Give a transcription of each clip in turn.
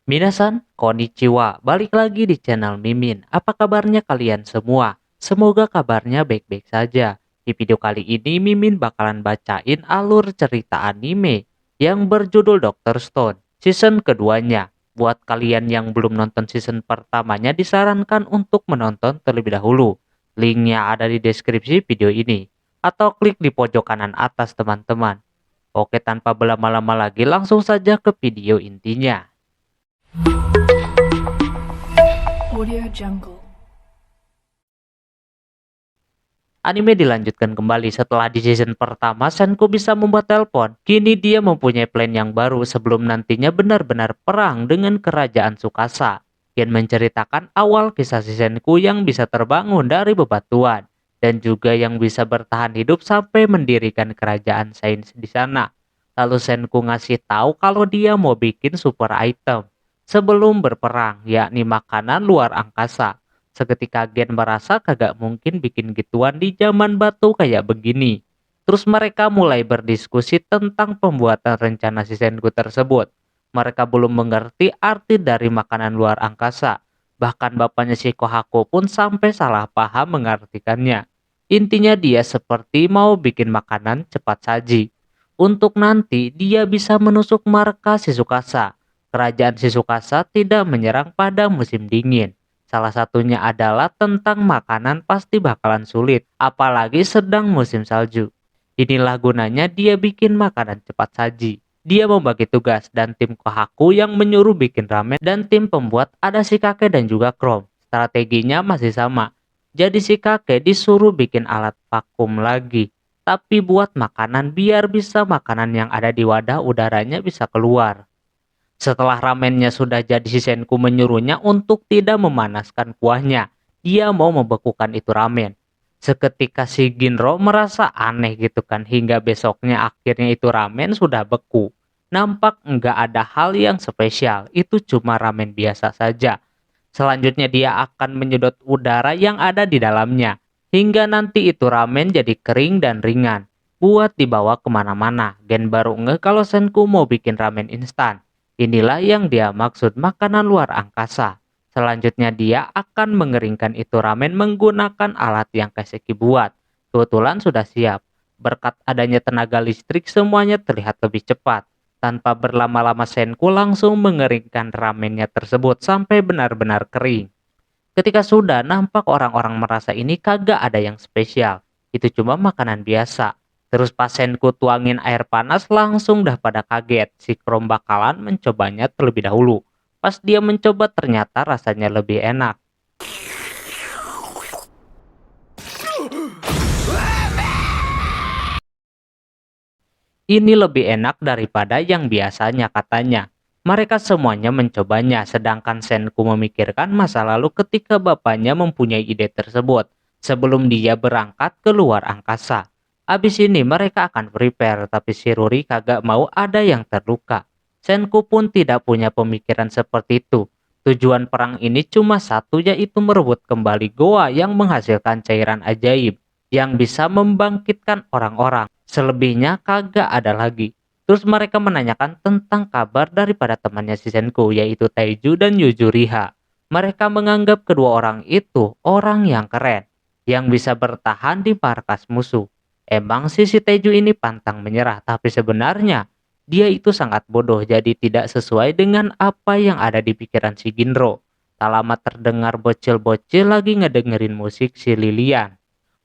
Minasan, konnichiwa. Balik lagi di channel Mimin. Apa kabarnya kalian semua? Semoga kabarnya baik-baik saja. Di video kali ini Mimin bakalan bacain alur cerita anime yang berjudul Dr. Stone, season keduanya. Buat kalian yang belum nonton season pertamanya disarankan untuk menonton terlebih dahulu. Linknya ada di deskripsi video ini. Atau klik di pojok kanan atas teman-teman. Oke, tanpa berlama-lama lagi langsung saja ke video intinya. Audio Jungle. Anime dilanjutkan kembali setelah di season pertama Senku bisa membuat telepon. Kini dia mempunyai plan yang baru sebelum nantinya benar-benar perang dengan kerajaan Tsukasa. Yang menceritakan awal kisah si Senku yang bisa terbangun dari bebatuan. Dan juga yang bisa bertahan hidup sampai mendirikan kerajaan sains di sana. Lalu Senku ngasih tahu kalau dia mau bikin super item sebelum berperang, yakni makanan luar angkasa. Seketika Gen merasa kagak mungkin bikin gituan di zaman batu kayak begini. Terus mereka mulai berdiskusi tentang pembuatan rencana si Senku tersebut. Mereka belum mengerti arti dari makanan luar angkasa. Bahkan bapaknya si Kohaku pun sampai salah paham mengartikannya. Intinya dia seperti mau bikin makanan cepat saji. Untuk nanti dia bisa menusuk markas si Tsukasa. Kerajaan si Tsukasa tidak menyerang pada musim dingin. Salah satunya adalah tentang makanan pasti bakalan sulit, apalagi sedang musim salju. Inilah gunanya dia bikin makanan cepat saji. Dia membagi tugas dan tim Kohaku yang menyuruh bikin ramen dan tim pembuat ada si kakek dan juga Chrome. Strateginya masih sama. Jadi si kakek disuruh bikin alat vakum lagi. Tapi buat makanan biar bisa makanan yang ada di wadah udaranya bisa keluar. Setelah ramennya sudah jadi si Senku menyuruhnya untuk tidak memanaskan kuahnya. Dia mau membekukan itu ramen. Seketika si Ginro merasa aneh gitu kan hingga besoknya akhirnya itu ramen sudah beku. Nampak enggak ada hal yang spesial, itu cuma ramen biasa saja. Selanjutnya dia akan menyedot udara yang ada di dalamnya. Hingga nanti itu ramen jadi kering dan ringan. Buat dibawa kemana-mana. Gen baru ngeh kalau Senku mau bikin ramen instan. Inilah yang dia maksud makanan luar angkasa. Selanjutnya dia akan mengeringkan itu ramen menggunakan alat yang Kaseki buat. Kebetulan sudah siap. Berkat adanya tenaga listrik semuanya terlihat lebih cepat. Tanpa berlama-lama Senku langsung mengeringkan ramennya tersebut sampai benar-benar kering. Ketika sudah nampak orang-orang merasa ini kagak ada yang spesial. Itu cuma makanan biasa. Terus pas Senku tuangin air panas langsung dah pada kaget. Si Krom bakalan mencobanya terlebih dahulu. Pas dia mencoba ternyata rasanya lebih enak. Ini lebih enak daripada yang biasanya katanya. Mereka semuanya mencobanya, sedangkan Senku memikirkan masa lalu ketika bapaknya mempunyai ide tersebut sebelum dia berangkat ke luar angkasa. Abis ini mereka akan prepare, tapi si Ruri kagak mau ada yang terluka. Senku pun tidak punya pemikiran seperti itu. Tujuan perang ini cuma satu, yaitu merebut kembali goa yang menghasilkan cairan ajaib yang bisa membangkitkan orang-orang. Selebihnya kagak ada lagi. Terus mereka menanyakan tentang kabar daripada temannya si Senku, yaitu Taiju dan Yujuriha. Mereka menganggap kedua orang itu orang yang keren, yang bisa bertahan di markas musuh. Emang si Taiju ini pantang menyerah, tapi sebenarnya dia itu sangat bodoh, jadi tidak sesuai dengan apa yang ada di pikiran si Ginro. Tak lama terdengar bocil-bocil lagi ngedengerin musik si Lilian.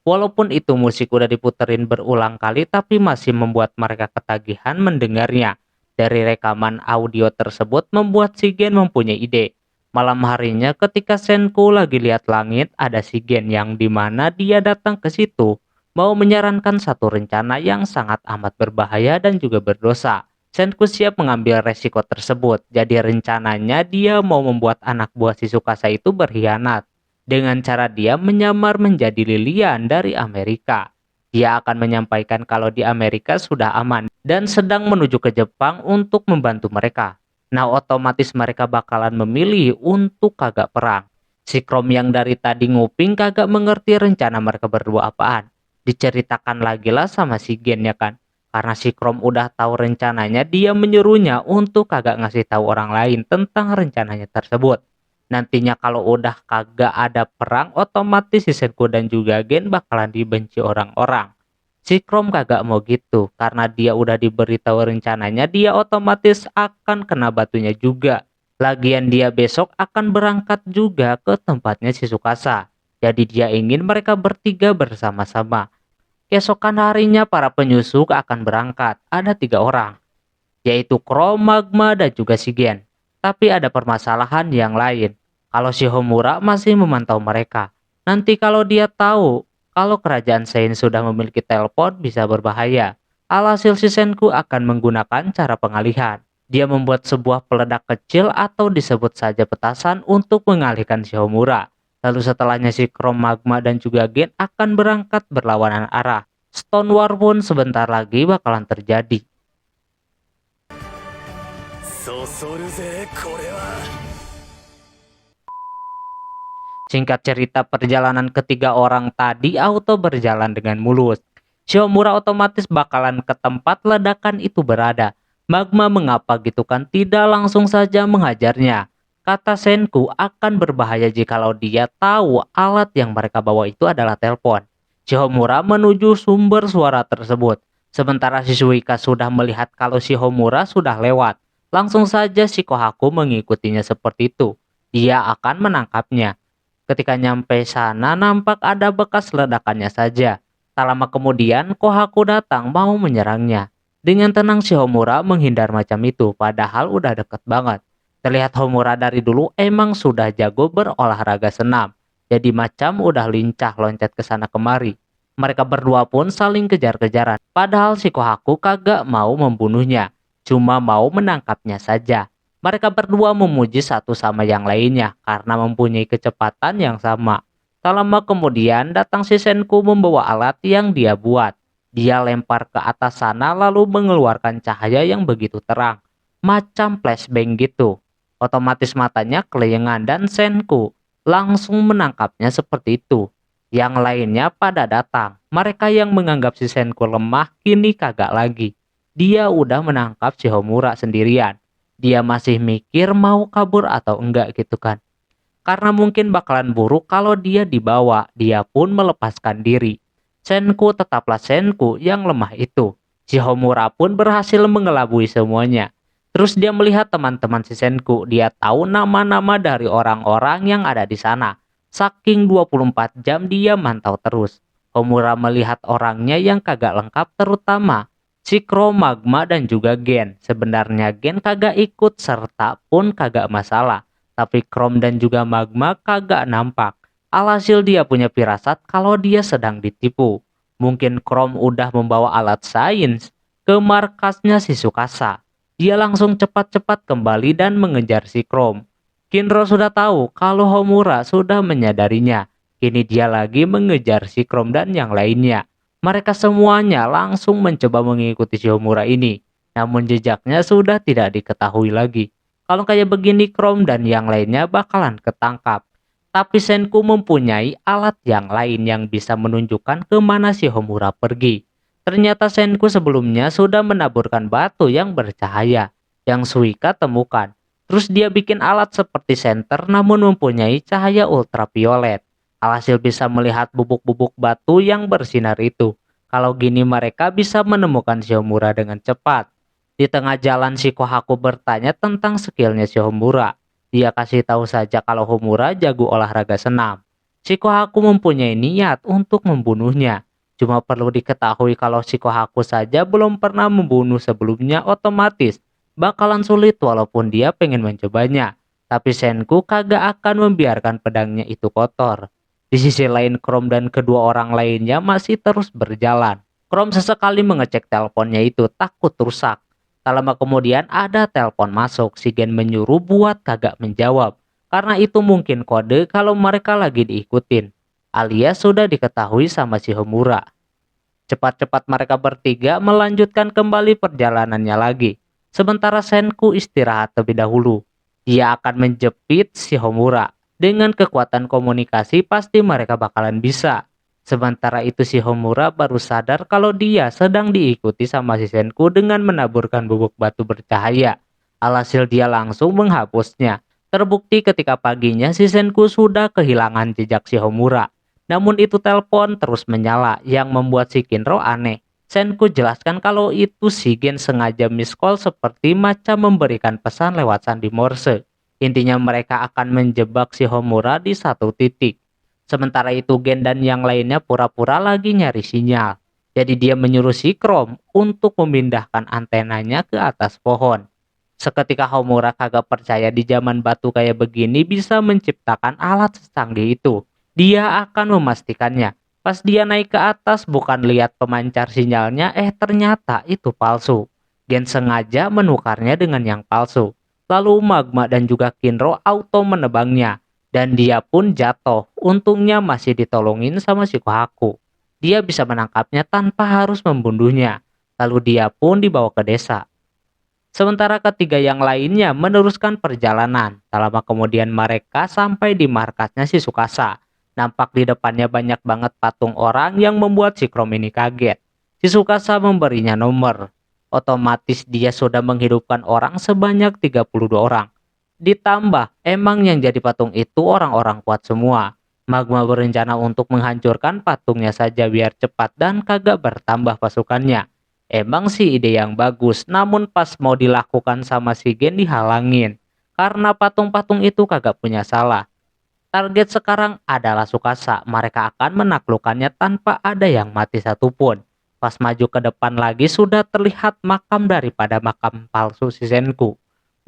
Walaupun itu musik udah diputerin berulang kali tapi masih membuat mereka ketagihan mendengarnya. Dari rekaman audio tersebut membuat si Gen mempunyai ide. Malam harinya ketika Senku lagi lihat langit ada si Gen yang dimana dia datang ke situ. Mau menyarankan satu rencana yang sangat amat berbahaya dan juga berdosa. Senku siap mengambil resiko tersebut. Jadi rencananya dia mau membuat anak buah si Tsukasa itu berkhianat dengan cara dia menyamar menjadi Lilian dari Amerika. Dia akan menyampaikan kalau di Amerika sudah aman dan sedang menuju ke Jepang untuk membantu mereka. Nah, otomatis mereka bakalan memilih untuk kagak perang. Si Krom yang dari tadi nguping kagak mengerti rencana mereka berdua apaan. Diceritakan lagi lah sama si Gen ya kan. Karena si Chrome udah tahu rencananya, dia menyuruhnya untuk kagak ngasih tahu orang lain tentang rencananya tersebut. Nantinya kalau udah kagak ada perang, otomatis si Senku dan juga Gen bakalan dibenci orang-orang. Si Chrome kagak mau gitu, karena dia udah diberitahu rencananya, dia otomatis akan kena batunya juga. Lagian dia besok akan berangkat juga ke tempatnya si Tsukasa. Jadi dia ingin mereka bertiga bersama-sama. Keesokan harinya para penyusup akan berangkat. Ada 3 orang, yaitu Chrome, Magma, dan juga Shigen. Tapi ada permasalahan yang lain. Kalau si Homura masih memantau mereka, nanti kalau dia tahu kalau kerajaan Sein sudah memiliki telepon bisa berbahaya. Alhasil si Senku akan menggunakan cara pengalihan. Dia membuat sebuah peledak kecil atau disebut saja petasan untuk mengalihkan si Homura. Lalu setelahnya si Chrome, Magma, dan juga Gen akan berangkat berlawanan arah. Stone War pun sebentar lagi bakalan terjadi. そそるぜこれは Singkat cerita, perjalanan ketiga orang tadi auto berjalan dengan mulus. Shimomura otomatis bakalan ke tempat ledakan itu berada. Magma mengapa gitu kan tidak langsung saja menghajarnya. Kata Senku akan berbahaya jikalau dia tahu alat yang mereka bawa itu adalah telepon. Shimomura menuju sumber suara tersebut. Sementara si Suika sudah melihat kalau Shimomura sudah lewat. Langsung saja si Kohaku mengikutinya seperti itu. Dia akan menangkapnya. Ketika nyampe sana, nampak ada bekas ledakannya saja. Tak lama kemudian, Kohaku datang mau menyerangnya. Dengan tenang si Homura menghindar macam itu, padahal udah deket banget. Terlihat Homura dari dulu emang sudah jago berolahraga senam. Jadi macam udah lincah loncat ke sana kemari. Mereka berdua pun saling kejar-kejaran. Padahal si Kohaku kagak mau membunuhnya, cuma mau menangkapnya saja. Mereka berdua memuji satu sama yang lainnya karena mempunyai kecepatan yang sama. Tak lama kemudian datang si Senku membawa alat yang dia buat. Dia lempar ke atas sana lalu mengeluarkan cahaya yang begitu terang. Macam flashbang gitu. Otomatis matanya kelayangan dan Senku langsung menangkapnya seperti itu. Yang lainnya pada datang. Mereka yang menganggap si Senku lemah kini kagak lagi. Dia udah menangkap si Homura sendirian. Dia masih mikir mau kabur atau enggak gitu kan. Karena mungkin bakalan buruk kalau dia dibawa, dia pun melepaskan diri. Senku tetaplah Senku yang lemah itu. Si Homura pun berhasil mengelabui semuanya. Terus dia melihat teman-teman si Senku, dia tahu nama-nama dari orang-orang yang ada di sana. Saking 24 jam dia mantau terus. Homura melihat orangnya yang kagak lengkap terutama si Chrome, Magma, dan juga Gen. Sebenarnya Gen kagak ikut serta pun kagak masalah. Tapi Chrome dan juga Magma kagak nampak. Alhasil dia punya firasat kalau dia sedang ditipu. Mungkin Chrome udah membawa alat sains ke markasnya si Tsukasa. Dia langsung cepat-cepat kembali dan mengejar si Chrome. Kinro sudah tahu kalau Homura sudah menyadarinya. Kini dia lagi mengejar si Chrome dan yang lainnya. Mereka semuanya langsung mencoba mengikuti si Homura ini. Namun jejaknya sudah tidak diketahui lagi. Kalau kayak begini Chrome dan yang lainnya bakalan ketangkap. Tapi Senku mempunyai alat yang lain yang bisa menunjukkan kemana si Homura pergi. Ternyata Senku sebelumnya sudah menaburkan batu yang bercahaya yang Suika temukan. Terus dia bikin alat seperti senter namun mempunyai cahaya ultraviolet. Alhasil bisa melihat bubuk-bubuk batu yang bersinar itu. Kalau gini mereka bisa menemukan si Homura dengan cepat. Di tengah jalan si Kohaku bertanya tentang skillnya si Homura. Dia kasih tahu saja kalau Homura jago olahraga senam. Si Kohaku mempunyai niat untuk membunuhnya. Cuma perlu diketahui kalau si Kohaku saja belum pernah membunuh sebelumnya, otomatis bakalan sulit walaupun dia pengen mencobanya. Tapi Senku kagak akan membiarkan pedangnya itu kotor. Di sisi lain Chrome dan kedua orang lainnya masih terus berjalan. Chrome sesekali mengecek teleponnya itu takut rusak. Tak lama kemudian ada telepon masuk. Shigen menyuruh buat kagak menjawab. Karena itu mungkin kode kalau mereka lagi diikutin. Alias sudah diketahui sama si Homura. Cepat-cepat mereka bertiga melanjutkan kembali perjalanannya lagi. Sementara Senku istirahat terlebih dahulu. Dia akan menjepit si Homura. Dengan kekuatan komunikasi pasti mereka bakalan bisa. Sementara itu si Homura baru sadar kalau dia sedang diikuti sama si Senku dengan menaburkan bubuk batu bercahaya. Alhasil dia langsung menghapusnya. Terbukti ketika paginya si Senku sudah kehilangan jejak si Homura. Namun itu telepon terus menyala yang membuat si Kinro aneh. Senku jelaskan kalau itu si Gen sengaja miss call seperti macam memberikan pesan lewat sandi Morse. Intinya mereka akan menjebak si Homura di satu titik. Sementara itu Gen dan yang lainnya pura-pura lagi nyari sinyal. Jadi dia menyuruh si Chrome untuk memindahkan antenanya ke atas pohon. Seketika Homura kagak percaya di zaman batu kayak begini bisa menciptakan alat secanggih itu. Dia akan memastikannya. Pas dia naik ke atas bukan lihat pemancar sinyalnya, ternyata itu palsu. Gen sengaja menukarnya dengan yang palsu. Lalu Magma dan juga Kinro auto menebangnya. Dan dia pun jatuh. Untungnya masih ditolongin sama si Kohaku. Dia bisa menangkapnya tanpa harus membunuhnya. Lalu dia pun dibawa ke desa. Sementara ketiga yang lainnya meneruskan perjalanan. Tak lama kemudian mereka sampai di markasnya si Tsukasa. Nampak di depannya banyak banget patung orang yang membuat si Chrome ini kaget. Si Tsukasa memberinya nomor. Otomatis dia sudah menghidupkan orang sebanyak 32 orang. Ditambah, emang yang jadi patung itu orang-orang kuat semua. Magma berencana untuk menghancurkan patungnya saja biar cepat dan kagak bertambah pasukannya. Emang sih ide yang bagus, namun pas mau dilakukan sama si Gen dihalangin. Karena patung-patung itu kagak punya salah. Target sekarang adalah Tsukasa, mereka akan menaklukkannya tanpa ada yang mati satupun. Pas maju ke depan lagi sudah terlihat makam daripada makam palsu si Senku.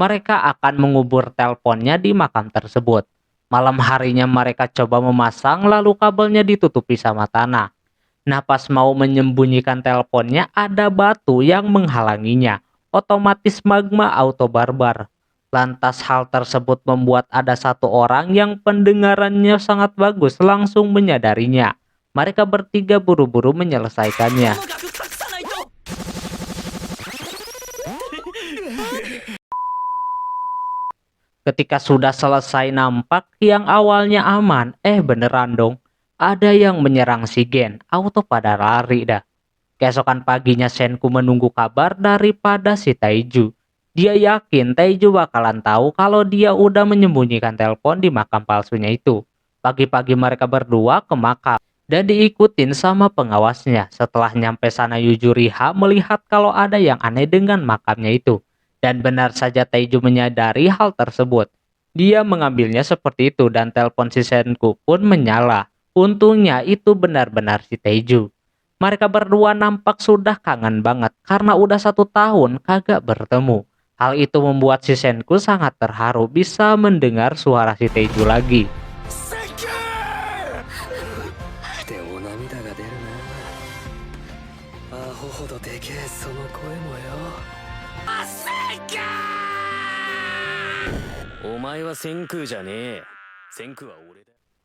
Mereka akan mengubur teleponnya di makam tersebut. Malam harinya mereka coba memasang lalu kabelnya ditutupi sama tanah. Nah pas mau menyembunyikan teleponnya ada batu yang menghalanginya. Otomatis Magma auto barbar. Lantas hal tersebut membuat ada satu orang yang pendengarannya sangat bagus langsung menyadarinya. Mereka bertiga buru-buru menyelesaikannya. Ketika sudah selesai nampak yang awalnya aman, beneran dong. Ada yang menyerang si Gen, auto pada lari dah. Keesokan paginya Senku menunggu kabar daripada si Taiju. Dia yakin Taiju bakalan tahu kalau dia udah menyembunyikan telepon di makam palsunya itu. Pagi-pagi mereka berdua ke makam dan diikutin sama pengawasnya. Setelah nyampe sana Yujuriha melihat kalau ada yang aneh dengan makamnya itu. Dan benar saja Taiju menyadari hal tersebut. Dia mengambilnya seperti itu dan telepon si Senku pun menyala. Untungnya itu benar-benar si Taiju. Mereka berdua nampak sudah kangen banget karena udah 1 tahun kagak bertemu. Hal itu membuat si Senku sangat terharu bisa mendengar suara si Taiju lagi.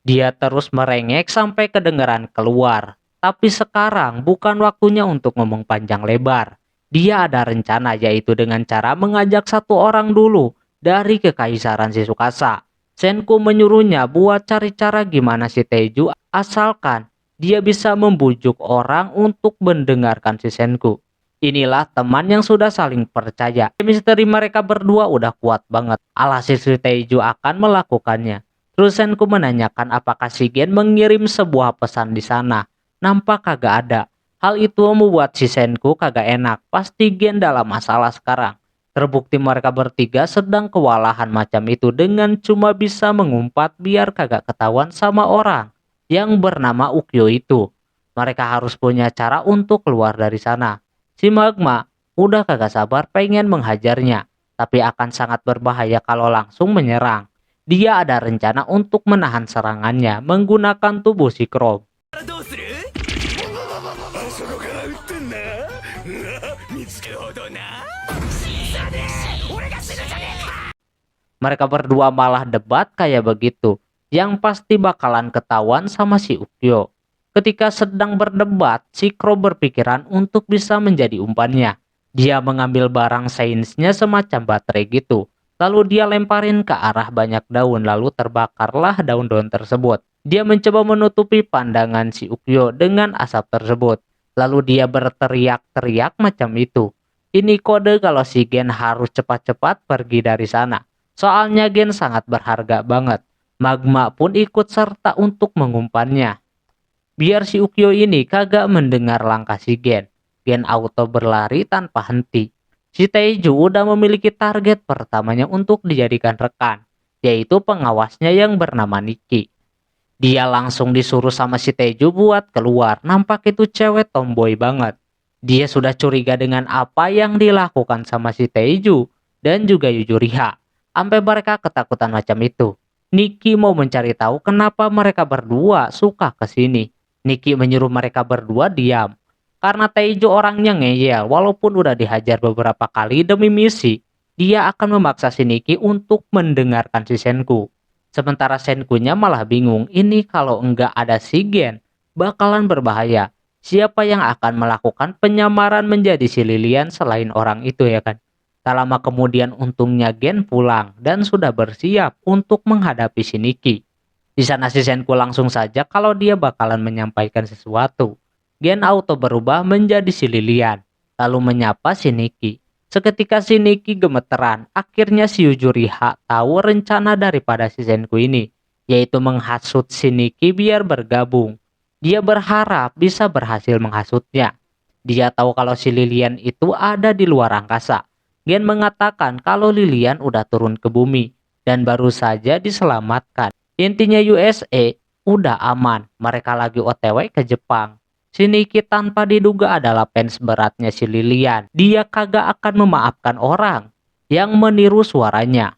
Dia terus merengek sampai kedengaran keluar. Tapi sekarang bukan waktunya untuk ngomong panjang lebar. Dia ada rencana yaitu dengan cara mengajak satu orang dulu dari kekaisaran si Tsukasa. Senku menyuruhnya buat cari cara gimana si Taiju asalkan dia bisa membujuk orang untuk mendengarkan si Senku. Inilah teman yang sudah saling percaya. Misteri mereka berdua udah kuat banget. Alhasil si Taiju akan melakukannya. Terus Senku menanyakan apakah si Gen mengirim sebuah pesan di sana. Nampak kagak ada. Hal itu membuat si Senku kagak enak. Pasti Gen dalam masalah sekarang. Terbukti mereka bertiga sedang kewalahan macam itu dengan cuma bisa mengumpat biar kagak ketahuan sama orang yang bernama Ukyo itu. Mereka harus punya cara untuk keluar dari sana. Si Magma udah kagak sabar pengen menghajarnya. Tapi akan sangat berbahaya kalau langsung menyerang. Dia ada rencana untuk menahan serangannya menggunakan tubuh si Chrome. Mereka berdua malah debat kayak begitu. Yang pasti bakalan ketahuan sama si Ukyo. Ketika sedang berdebat, si Crow berpikiran untuk bisa menjadi umpannya. Dia mengambil barang sainsnya semacam baterai gitu. Lalu dia lemparin ke arah banyak daun lalu terbakarlah daun-daun tersebut. Dia mencoba menutupi pandangan si Ukyo dengan asap tersebut. Lalu dia berteriak-teriak macam itu. Ini kode kalau si Gen harus cepat-cepat pergi dari sana. Soalnya Gen sangat berharga banget. Magma pun ikut serta untuk mengumpannya. Biar si Ukyo ini kagak mendengar langkah si Gen. Gen auto berlari tanpa henti. Si Taeju udah memiliki target pertamanya untuk dijadikan rekan, yaitu pengawasnya yang bernama Nikki. Dia langsung disuruh sama si Taeju buat keluar. Nampak itu cewek tomboy banget. Dia sudah curiga dengan apa yang dilakukan sama si Taeju dan juga Yujuriha. Sampai mereka ketakutan macam itu. Nikki mau mencari tahu kenapa mereka berdua suka ke sini. Nikki menyuruh mereka berdua diam. Karena Taeju orangnya ngeyel, walaupun udah dihajar beberapa kali demi misi, dia akan memaksa si Nikki untuk mendengarkan si Senku. Sementara Senkunya malah bingung, ini kalau enggak ada si Gen, bakalan berbahaya. Siapa yang akan melakukan penyamaran menjadi si Lilian selain orang itu ya kan? Tak lama kemudian untungnya Gen pulang dan sudah bersiap untuk menghadapi si Nikki. Di sana si Senku langsung saja kalau dia bakalan menyampaikan sesuatu. Gen auto berubah menjadi si Lilian, lalu menyapa si Nikki. Seketika si Nikki gemeteran, akhirnya si Yujuriha tahu rencana daripada si Senku ini, yaitu menghasut si Nikki biar bergabung. Dia berharap bisa berhasil menghasutnya. Dia tahu kalau si Lilian itu ada di luar angkasa. Gen mengatakan kalau Lilian udah turun ke bumi dan baru saja diselamatkan. Intinya USA udah aman, mereka lagi OTW ke Jepang. Si Nikki tanpa diduga adalah fans beratnya si Lilian. Dia kagak akan memaafkan orang yang meniru suaranya.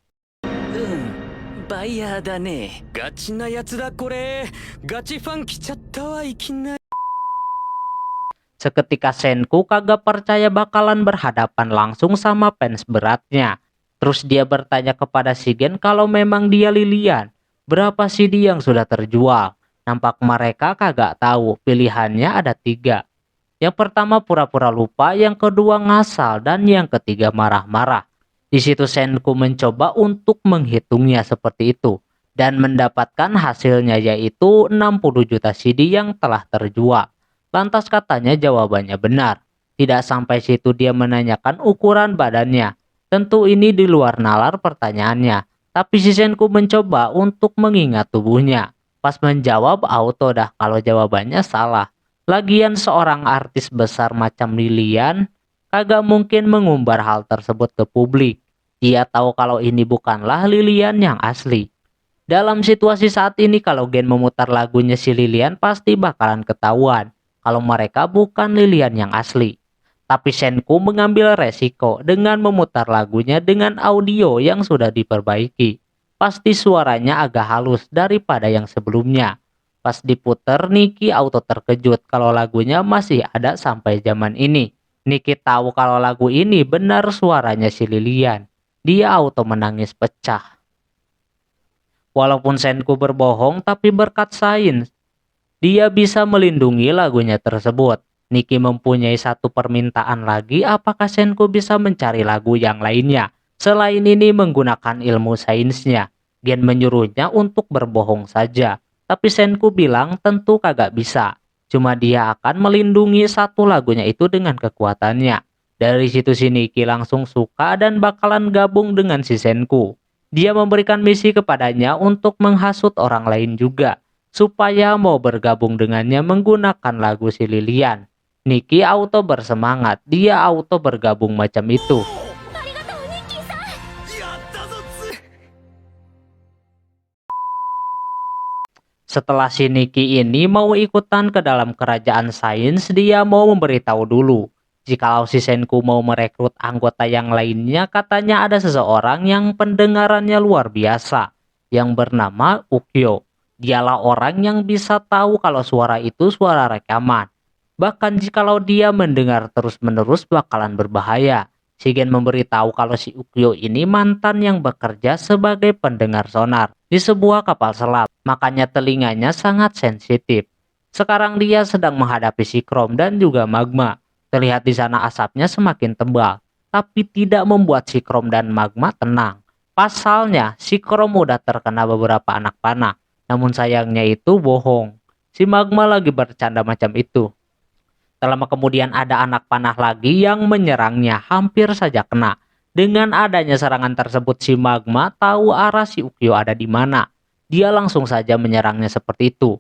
バイヤーだね。ガチなやつだこれ。ガチファン来ちゃったわいきなり。 Seketika Senku kagak percaya bakalan berhadapan langsung sama fans beratnya. Terus dia bertanya kepada si Gen kalau memang dia Lilian. Berapa CD yang sudah terjual? Nampak mereka kagak tahu, pilihannya ada 3. Yang pertama pura-pura lupa, yang kedua ngasal, dan yang ketiga marah-marah. Di situ Senku mencoba untuk menghitungnya seperti itu. Dan mendapatkan hasilnya yaitu 60 juta CD yang telah terjual. Lantas katanya jawabannya benar. Tidak sampai situ dia menanyakan ukuran badannya. Tentu ini di luar nalar pertanyaannya. Tapi si Senku mencoba untuk mengingat tubuhnya. Pas menjawab auto dah kalau jawabannya salah. Lagian seorang artis besar macam Lilian kagak mungkin mengumbar hal tersebut ke publik. Dia tahu kalau ini bukanlah Lilian yang asli. Dalam situasi saat ini kalau Gen memutar lagunya si Lilian pasti bakalan ketahuan kalau mereka bukan Lilian yang asli. Tapi Senku mengambil resiko dengan memutar lagunya dengan audio yang sudah diperbaiki. Pasti suaranya agak halus daripada yang sebelumnya. Pas diputer, Nikki auto terkejut kalau lagunya masih ada sampai zaman ini. Nikki tahu kalau lagu ini benar suaranya si Lilian. Dia auto menangis pecah. Walaupun Senku berbohong, tapi berkat sains, dia bisa melindungi lagunya tersebut. Nikki mempunyai satu permintaan lagi, apakah Senku bisa mencari lagu yang lainnya? Selain ini menggunakan ilmu sainsnya. Gen menyuruhnya untuk berbohong saja. Tapi Senku bilang tentu kagak bisa. Cuma dia akan melindungi satu lagunya itu dengan kekuatannya. Dari situ si Nikki langsung suka dan bakalan gabung dengan si Senku. Dia memberikan misi kepadanya untuk menghasut orang lain juga. Supaya mau bergabung dengannya menggunakan lagu si Lilian. Nikki auto bersemangat. Dia auto bergabung macam itu. Setelah si Nikki ini mau ikutan ke dalam kerajaan sains, dia mau memberitahu dulu. Jikalau si Senku mau merekrut anggota yang lainnya, katanya ada seseorang yang pendengarannya luar biasa, yang bernama Ukyo. Dialah orang yang bisa tahu kalau suara itu suara rekaman. Bahkan jikalau dia mendengar terus-menerus bakalan berbahaya. Si Gen memberitahu kalau si Ukyo ini mantan yang bekerja sebagai pendengar sonar di sebuah kapal selam. Makanya telinganya sangat sensitif. Sekarang dia sedang menghadapi si Chrome dan juga Magma. Terlihat di sana asapnya semakin tebal, tapi tidak membuat si Chrome dan Magma tenang. Pasalnya, si Chrome udah terkena beberapa anak panah. Namun sayangnya itu bohong. Si Magma lagi bercanda macam itu. Tak lama kemudian ada anak panah lagi yang menyerangnya, hampir saja kena. Dengan adanya serangan tersebut si Magma tahu arah si Ukyo ada di mana. Dia langsung saja menyerangnya seperti itu.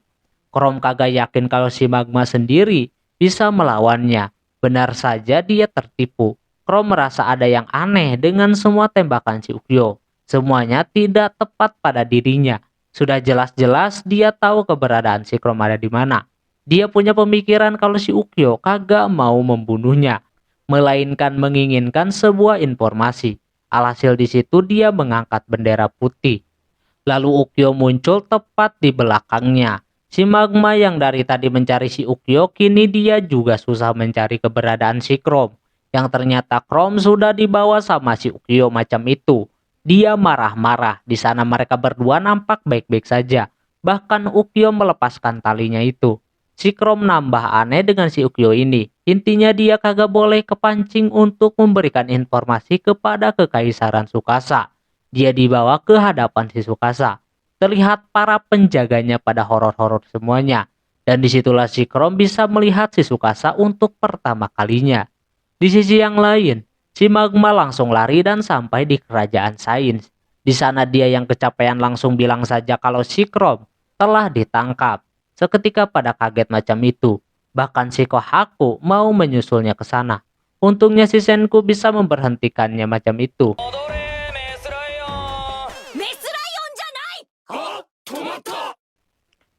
Chrome kagak yakin kalau si Magma sendiri bisa melawannya. Benar saja dia tertipu. Chrome merasa ada yang aneh dengan semua tembakan si Ukyo. Semuanya tidak tepat pada dirinya. Sudah jelas-jelas dia tahu keberadaan si Chrome ada di mana. Dia punya pemikiran kalau si Ukyo kagak mau membunuhnya, melainkan menginginkan sebuah informasi. Alhasil di situ dia mengangkat bendera putih. Lalu Ukyo muncul tepat di belakangnya. Si Magma yang dari tadi mencari si Ukyo, kini dia juga susah mencari keberadaan si Chrome. Yang ternyata Chrome sudah dibawa sama si Ukyo macam itu. Dia marah-marah. Di sana mereka berdua nampak baik-baik saja. Bahkan Ukyo melepaskan talinya itu. Si Chrome nambah aneh dengan si Ukyo ini. Intinya dia kagak boleh kepancing untuk memberikan informasi kepada Kekaisaran Tsukasa. Dia dibawa ke hadapan si Tsukasa. Terlihat para penjaganya pada horor-horor semuanya. Dan disitulah si Chrome bisa melihat si Tsukasa untuk pertama kalinya. Di sisi yang lain, si Magma langsung lari dan sampai di kerajaan Sains. Di sana dia yang kecapean langsung bilang saja kalau si Chrome telah ditangkap. Seketika pada kaget macam itu, bahkan si Kohaku mau menyusulnya ke sana. Untungnya si Senku bisa memberhentikannya macam itu.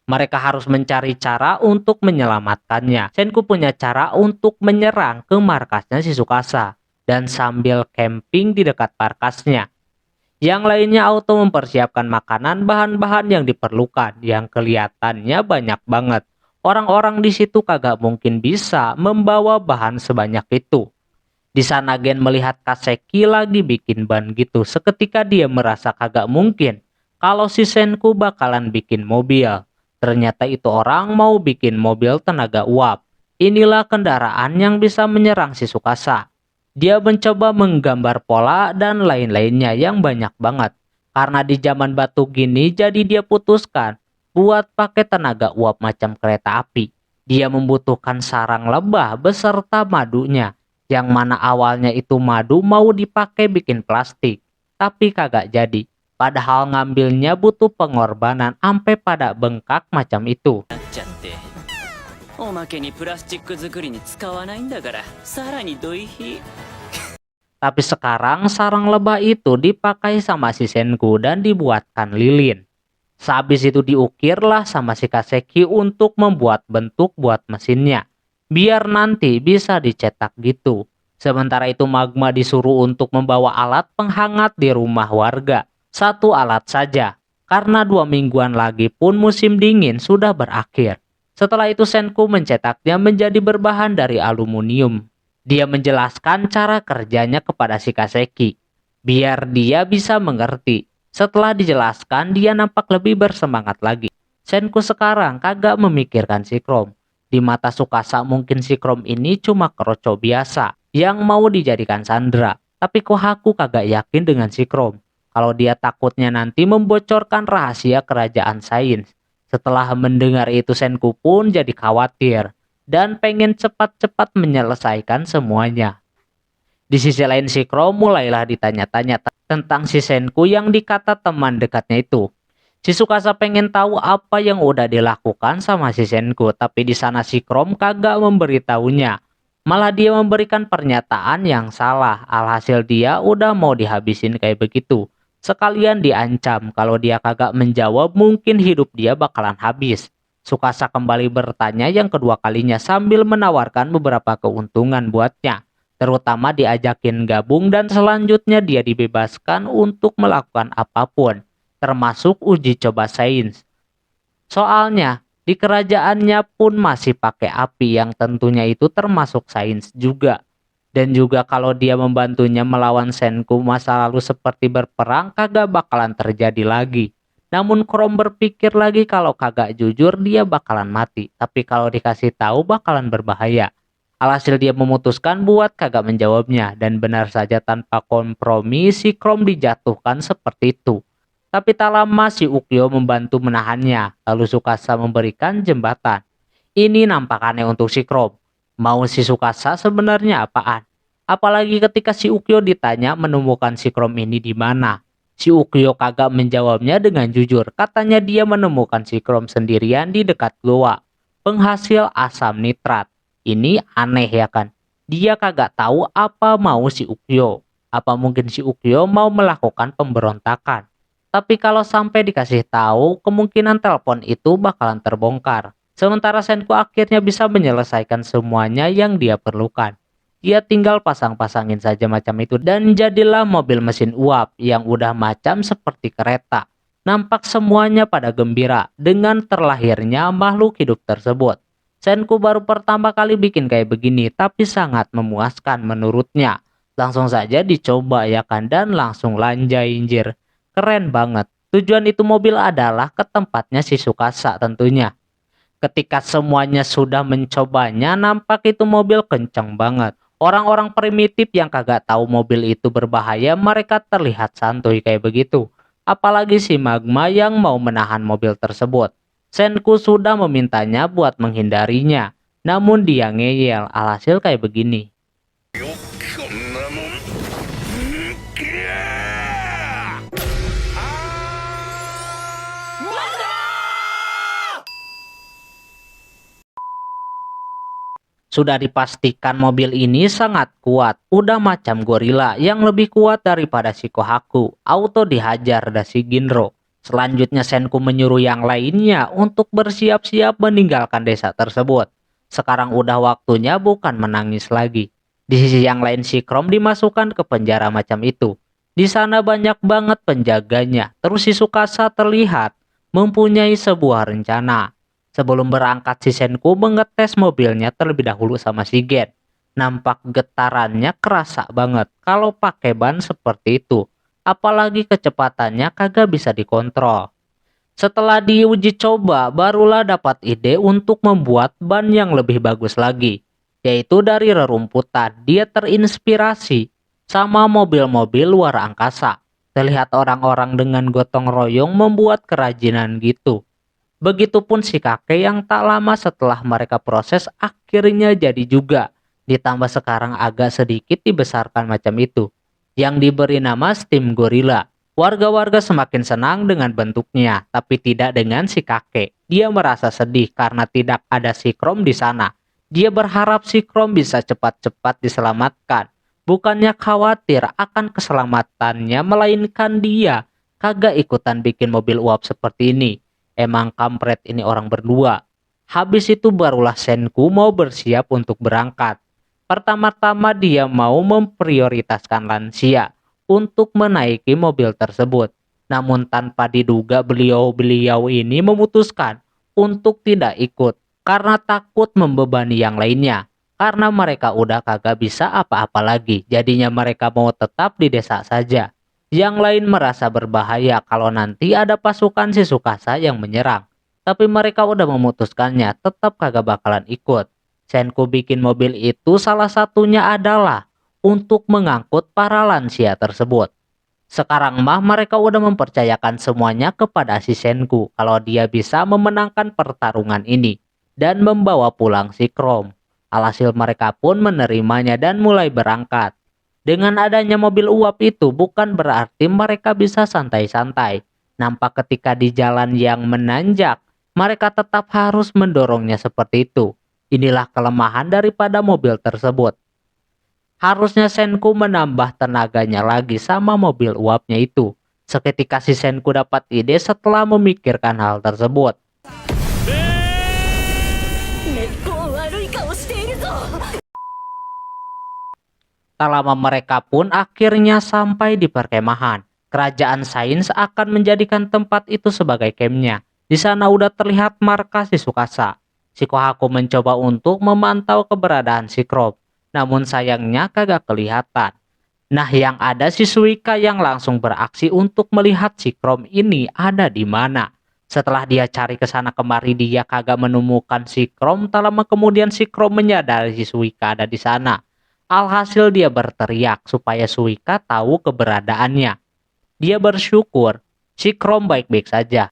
Mereka harus mencari cara untuk menyelamatkannya. Senku punya cara untuk menyerang ke markasnya si Tsukasa dan sambil camping di dekat markasnya. Yang lainnya auto mempersiapkan makanan, bahan-bahan yang diperlukan, yang kelihatannya banyak banget. Orang-orang di situ kagak mungkin bisa membawa bahan sebanyak itu. Di sana Gen melihat Kaseki lagi bikin ban gitu. Seketika dia merasa kagak mungkin kalau si Senku bakalan bikin mobil. Ternyata itu orang mau bikin mobil tenaga uap. Inilah kendaraan yang bisa menyerang si Tsukasa. Dia mencoba menggambar pola dan lain-lainnya yang banyak banget. Karena di zaman batu gini jadi dia putuskan buat pakai tenaga uap macam kereta api. Dia membutuhkan sarang lebah beserta madunya. Yang mana awalnya itu madu mau dipakai bikin plastik. Tapi kagak jadi. Padahal ngambilnya butuh pengorbanan sampai pada bengkak macam itu. Tapi sekarang sarang lebah itu dipakai sama si Senku dan dibuatkan lilin. Sehabis itu diukirlah sama si Kaseki untuk membuat bentuk buat mesinnya. Biar nanti bisa dicetak gitu. Sementara itu Magma disuruh untuk membawa alat penghangat di rumah warga. Satu alat saja. Karena 2 mingguan lagi pun musim dingin sudah berakhir. Setelah itu Senku mencetaknya menjadi berbahan dari aluminium. Dia menjelaskan cara kerjanya kepada si Kaseki. Biar dia bisa mengerti. Setelah dijelaskan dia nampak lebih bersemangat lagi. Senku sekarang kagak memikirkan si Chrome. Di mata Tsukasa mungkin si Chrome ini cuma keroco biasa yang mau dijadikan sandera. Tapi Kohaku kagak yakin dengan si Chrome. Kalau dia takutnya nanti membocorkan rahasia kerajaan Sains. Setelah mendengar itu Senku pun jadi khawatir dan pengen cepat-cepat menyelesaikan semuanya. Di sisi lain si Chrome mulailah ditanya-tanya tentang si Senku yang dikata teman dekatnya itu. Si Tsukasa pengen tahu apa yang udah dilakukan sama si Senku, tapi di sana si Chrome kagak memberitahunya. Malah dia memberikan pernyataan yang salah. Alhasil dia udah mau dihabisin kayak begitu. Sekalian diancam kalau dia kagak menjawab mungkin hidup dia bakalan habis. Tsukasa kembali bertanya yang kedua kalinya sambil menawarkan beberapa keuntungan buatnya. Terutama diajakin gabung dan selanjutnya dia dibebaskan untuk melakukan apapun. Termasuk uji coba sains. Soalnya di kerajaannya pun masih pakai api yang tentunya itu termasuk sains juga. Dan juga kalau dia membantunya melawan Senku masa lalu seperti berperang kagak bakalan terjadi lagi. Namun Chrome berpikir lagi kalau kagak jujur dia bakalan mati. Tapi kalau dikasih tahu bakalan berbahaya. Alhasil dia memutuskan buat kagak menjawabnya. Dan benar saja tanpa kompromi si Chrome dijatuhkan seperti itu. Tapi tak lama si Ukyo membantu menahannya, lalu Tsukasa memberikan jembatan. Ini nampak aneh untuk si Chrome. Mau si Tsukasa sebenarnya apaan? Apalagi ketika si Ukyo ditanya menemukan si Chrome ini di mana. Si Ukyo kagak menjawabnya dengan jujur. Katanya dia menemukan si Chrome sendirian di dekat goa, penghasil asam nitrat. Ini aneh ya kan? Dia kagak tahu apa mau si Ukyo. Apa mungkin si Ukyo mau melakukan pemberontakan? Tapi kalau sampai dikasih tahu, kemungkinan telepon itu bakalan terbongkar. Sementara Senku akhirnya bisa menyelesaikan semuanya yang dia perlukan. Dia tinggal pasang-pasangin saja macam itu dan jadilah mobil mesin uap yang udah macam seperti kereta. Nampak semuanya pada gembira dengan terlahirnya makhluk hidup tersebut. Senku baru pertama kali bikin kayak begini tapi sangat memuaskan menurutnya. Langsung saja dicoba ya kan dan langsung lanjai. Keren banget. Tujuan itu mobil adalah ke tempatnya si Tsukasa tentunya. Ketika semuanya sudah mencobanya, nampak itu mobil kenceng banget. Orang-orang primitif yang kagak tahu mobil itu berbahaya, mereka terlihat santuy kayak begitu. Apalagi si Magma yang mau menahan mobil tersebut. Senku sudah memintanya buat menghindarinya. Namun dia ngeyel, alhasil kayak begini. Sudah dipastikan mobil ini sangat kuat, udah macam gorila yang lebih kuat daripada si Kohaku. Auto dihajar dari si Ginro. Selanjutnya Senku menyuruh yang lainnya untuk bersiap-siap meninggalkan desa tersebut. Sekarang udah waktunya bukan menangis lagi. Di sisi yang lain si Chrome dimasukkan ke penjara macam itu. Di sana banyak banget penjaganya. Terus si Tsukasa terlihat mempunyai sebuah rencana. Sebelum berangkat si Senku mengetes mobilnya terlebih dahulu sama si Gen. Nampak getarannya kerasa banget kalau pakai ban seperti itu. Apalagi kecepatannya kagak bisa dikontrol. Setelah diuji coba barulah dapat ide untuk membuat ban yang lebih bagus lagi. Yaitu dari rerumputan. Dia terinspirasi sama mobil-mobil luar angkasa. Terlihat orang-orang dengan gotong royong membuat kerajinan gitu. Begitupun si kakek yang tak lama setelah mereka proses akhirnya jadi juga. Ditambah sekarang agak sedikit dibesarkan macam itu. Yang diberi nama Steam Gorilla. Warga-warga semakin senang dengan bentuknya, tapi tidak dengan si kakek. Dia merasa sedih karena tidak ada si Chrome di sana. Dia berharap si Chrome bisa cepat-cepat diselamatkan. Bukannya khawatir akan keselamatannya, melainkan dia kagak ikutan bikin mobil uap seperti ini. Emang kampret ini orang berdua. Habis itu barulah Senku mau bersiap untuk berangkat. Pertama-tama dia mau memprioritaskan lansia untuk menaiki mobil tersebut. Namun tanpa diduga beliau-beliau ini memutuskan untuk tidak ikut karena takut membebani yang lainnya. Karena mereka udah kagak bisa apa-apa lagi. Jadinya mereka mau tetap di desa saja. Yang lain merasa berbahaya kalau nanti ada pasukan si Tsukasa yang menyerang. Tapi mereka udah memutuskannya tetap kagak bakalan ikut. Senku bikin mobil itu salah satunya adalah untuk mengangkut para lansia tersebut. Sekarang mah mereka udah mempercayakan semuanya kepada si Senku kalau dia bisa memenangkan pertarungan ini dan membawa pulang si Chrome. Alhasil mereka pun menerimanya dan mulai berangkat. Dengan adanya mobil uap itu bukan berarti mereka bisa santai-santai. Nampak ketika di jalan yang menanjak, mereka tetap harus mendorongnya seperti itu. Inilah kelemahan daripada mobil tersebut. Harusnya Senku menambah tenaganya lagi sama mobil uapnya itu. Seketika si Senku dapat ide setelah memikirkan hal tersebut. Tak lama mereka pun akhirnya sampai di perkemahan. Kerajaan Sains akan menjadikan tempat itu sebagai campnya. Di sana udah terlihat markas si Tsukasa. Si Kohaku mencoba untuk memantau keberadaan si Chrome. Namun sayangnya kagak kelihatan. Nah yang ada si Suika yang langsung beraksi untuk melihat si Chrome ini ada di mana. Setelah dia cari ke sana kemari dia kagak menemukan si Chrome. Tak lama kemudian si Chrome menyadari si Suika ada di sana. Alhasil dia berteriak supaya Suika tahu keberadaannya. Dia bersyukur Si Chrome baik-baik saja.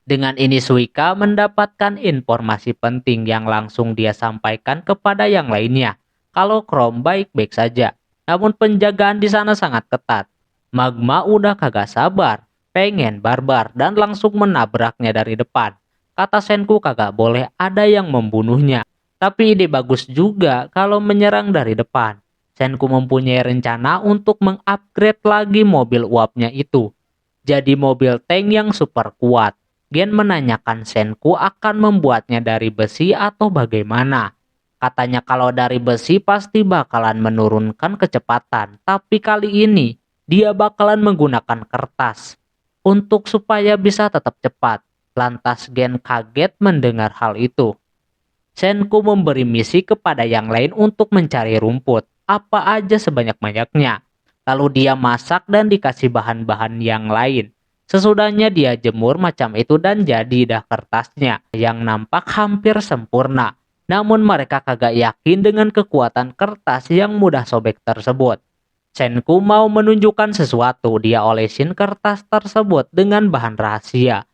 Dengan ini Suika mendapatkan informasi penting yang langsung dia sampaikan kepada yang lainnya. Kalau Chrome baik-baik saja. Namun penjagaan di sana sangat ketat. Magma udah kagak sabar, pengen barbar dan langsung menabraknya dari depan. Kata Senku kagak boleh ada yang membunuhnya. Tapi ide bagus juga kalau menyerang dari depan. Senku mempunyai rencana untuk mengupgrade lagi mobil uapnya itu. Jadi mobil tank yang super kuat. Gen menanyakan Senku akan membuatnya dari besi atau bagaimana. Katanya kalau dari besi pasti bakalan menurunkan kecepatan. Tapi kali ini dia bakalan menggunakan kertas untuk supaya bisa tetap cepat. Lantas Gen kaget mendengar hal itu. Senku memberi misi kepada yang lain untuk mencari rumput, apa aja sebanyak-banyaknya. Lalu dia masak dan dikasih bahan-bahan yang lain. Sesudahnya dia jemur macam itu dan jadi dah kertasnya yang nampak hampir sempurna. Namun mereka kagak yakin dengan kekuatan kertas yang mudah sobek tersebut. Senku mau menunjukkan sesuatu, dia olesin kertas tersebut dengan bahan rahasia.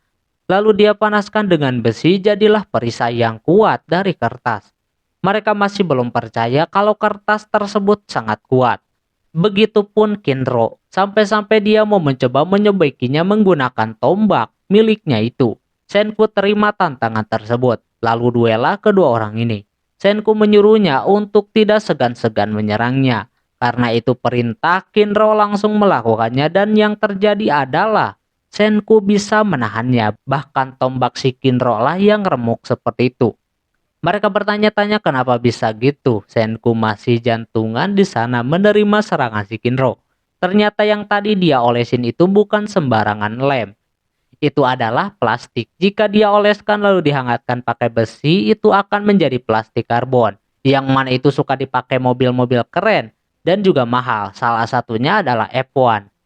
Lalu dia panaskan dengan besi, jadilah perisai yang kuat dari kertas. Mereka masih belum percaya kalau kertas tersebut sangat kuat. Begitupun Kinro, sampai-sampai dia mau mencoba menyobeknya menggunakan tombak miliknya itu. Senku terima tantangan tersebut, lalu duelah kedua orang ini. Senku menyuruhnya untuk tidak segan-segan menyerangnya. Karena itu perintah, Kinro langsung melakukannya dan yang terjadi adalah Senku bisa menahannya, bahkan tombak si Kinro lah yang remuk seperti itu. Mereka bertanya-tanya kenapa bisa gitu. Senku masih jantungan di sana menerima serangan si Kinro. Ternyata yang tadi dia olesin itu bukan sembarangan lem. Itu adalah plastik. Jika dia oleskan lalu dihangatkan pakai besi, itu akan menjadi plastik karbon. Yang mana itu suka dipakai mobil-mobil keren dan juga mahal. Salah satunya adalah F1.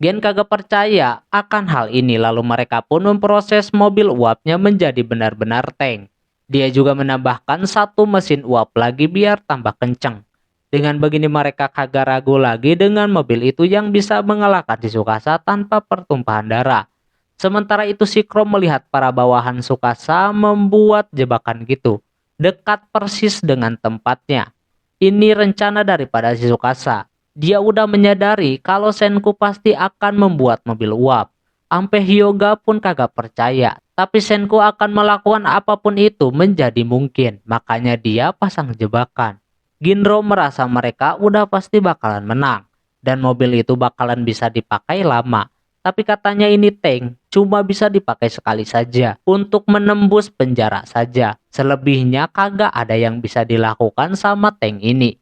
Gen kagak percaya akan hal ini, lalu mereka pun memproses mobil uapnya menjadi benar-benar tank. Dia juga menambahkan satu mesin uap lagi biar tambah kenceng. Dengan begini mereka kagak ragu lagi dengan mobil itu yang bisa mengalahkan si Tsukasa tanpa pertumpahan darah. Sementara itu si Chrome melihat para bawahan Tsukasa membuat jebakan gitu, dekat persis dengan tempatnya. Ini rencana daripada si Tsukasa. Dia udah menyadari kalau Senku pasti akan membuat mobil uap. Ampe Hyoga pun kagak percaya. Tapi Senku akan melakukan apapun itu menjadi mungkin. Makanya dia pasang jebakan. Ginro merasa mereka udah pasti bakalan menang. Dan mobil itu bakalan bisa dipakai lama. Tapi katanya ini tank cuma bisa dipakai sekali saja. Untuk menembus penjara saja. Selebihnya kagak ada yang bisa dilakukan sama tank ini.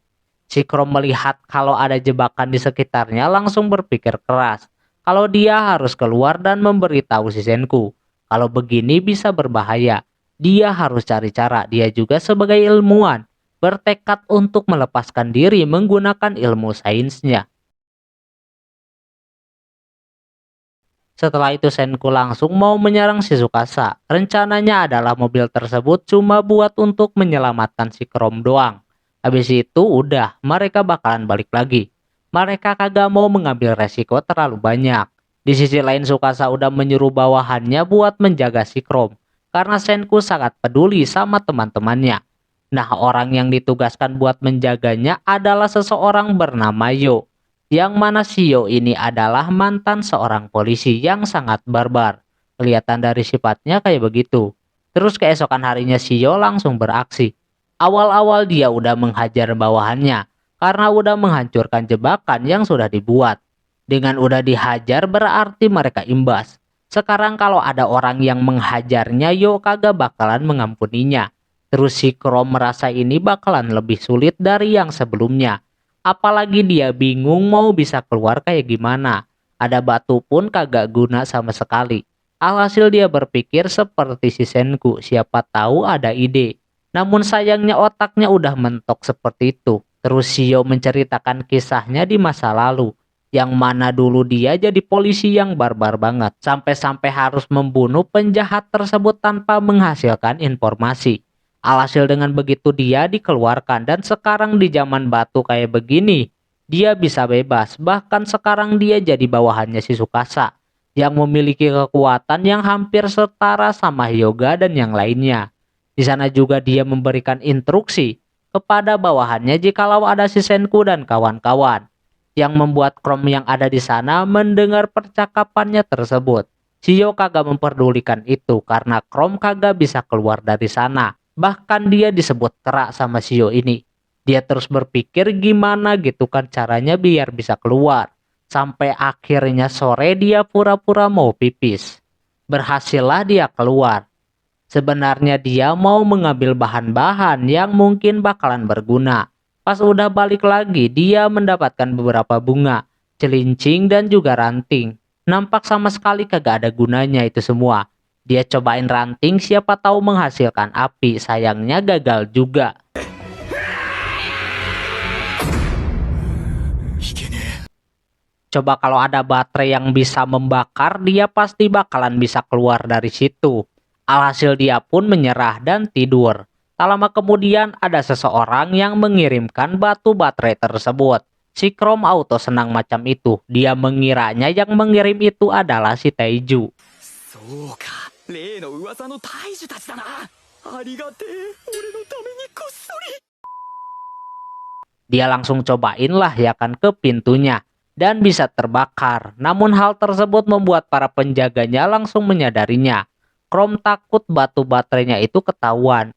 Si Chrome melihat kalau ada jebakan di sekitarnya langsung berpikir keras. Kalau dia harus keluar dan memberitahu si Senku. Kalau begini bisa berbahaya. Dia harus cari cara. Dia juga sebagai ilmuwan bertekad untuk melepaskan diri menggunakan ilmu sainsnya. Setelah itu Senku langsung mau menyerang si Tsukasa. Rencananya adalah mobil tersebut cuma buat untuk menyelamatkan si Chrome doang. Habis itu udah mereka bakalan balik lagi. Mereka kagak mau mengambil resiko terlalu banyak. Di sisi lain Tsukasa udah menyuruh bawahannya buat menjaga si Chrome. Karena Senku sangat peduli sama teman-temannya. Nah orang yang ditugaskan buat menjaganya adalah seseorang bernama Yo. Yang mana si Yo ini adalah mantan seorang polisi yang sangat barbar. Kelihatan dari sifatnya kayak begitu. Terus keesokan harinya si Yo langsung beraksi. Awal-awal dia udah menghajar bawahannya karena udah menghancurkan jebakan yang sudah dibuat. Dengan udah dihajar berarti mereka imbas. Sekarang kalau ada orang yang menghajarnya, Yo kagak bakalan mengampuninya. Terus si Chrome merasa ini bakalan lebih sulit dari yang sebelumnya. Apalagi dia bingung mau bisa keluar kayak gimana. Ada batu pun kagak guna sama sekali. Alhasil dia berpikir seperti si Senku, siapa tahu ada ide. Namun sayangnya otaknya udah mentok seperti itu. Terus Shio menceritakan kisahnya di masa lalu. Yang mana dulu dia jadi polisi yang barbar banget. Sampai-sampai harus membunuh penjahat tersebut tanpa menghasilkan informasi. Alhasil dengan begitu dia dikeluarkan. Dan sekarang di zaman batu kayak begini, dia bisa bebas. Bahkan sekarang dia jadi bawahannya si Tsukasa. yang memiliki kekuatan yang hampir setara sama Hyuga dan yang lainnya. Di sana juga dia memberikan instruksi kepada bawahannya jikalau ada Shisenku dan kawan-kawan, yang membuat Chrome yang ada di sana mendengar percakapannya tersebut. Shio kagak memperdulikan itu karena Chrome kagak bisa keluar dari sana. Bahkan dia disebut kerak sama Shio ini. Dia terus berpikir gimana gitu kan caranya biar bisa keluar. Sampai akhirnya sore dia pura-pura mau pipis. Berhasillah dia keluar. Sebenarnya dia mau mengambil bahan-bahan yang mungkin bakalan berguna. Pas udah balik lagi, dia mendapatkan beberapa bunga, celincing dan juga ranting. Nampak sama sekali kagak ada gunanya itu semua. Dia cobain ranting, siapa tahu menghasilkan api, sayangnya gagal juga. Coba kalau ada baterai yang bisa membakar, dia pasti bakalan bisa keluar dari situ. Alhasil dia pun menyerah dan tidur. Tak lama kemudian ada seseorang yang mengirimkan batu baterai tersebut. Si Chrome Auto senang macam itu. Dia mengiranya yang mengirim itu adalah si Taiju. そうか、例の噂の大樹たちだな。ありがてえ、俺のためにこっそり。 Dia langsung cobain lah ya kan ke pintunya. Dan bisa terbakar. Namun hal tersebut membuat para penjaganya langsung menyadarinya. Chrome takut batu baterainya itu ketahuan.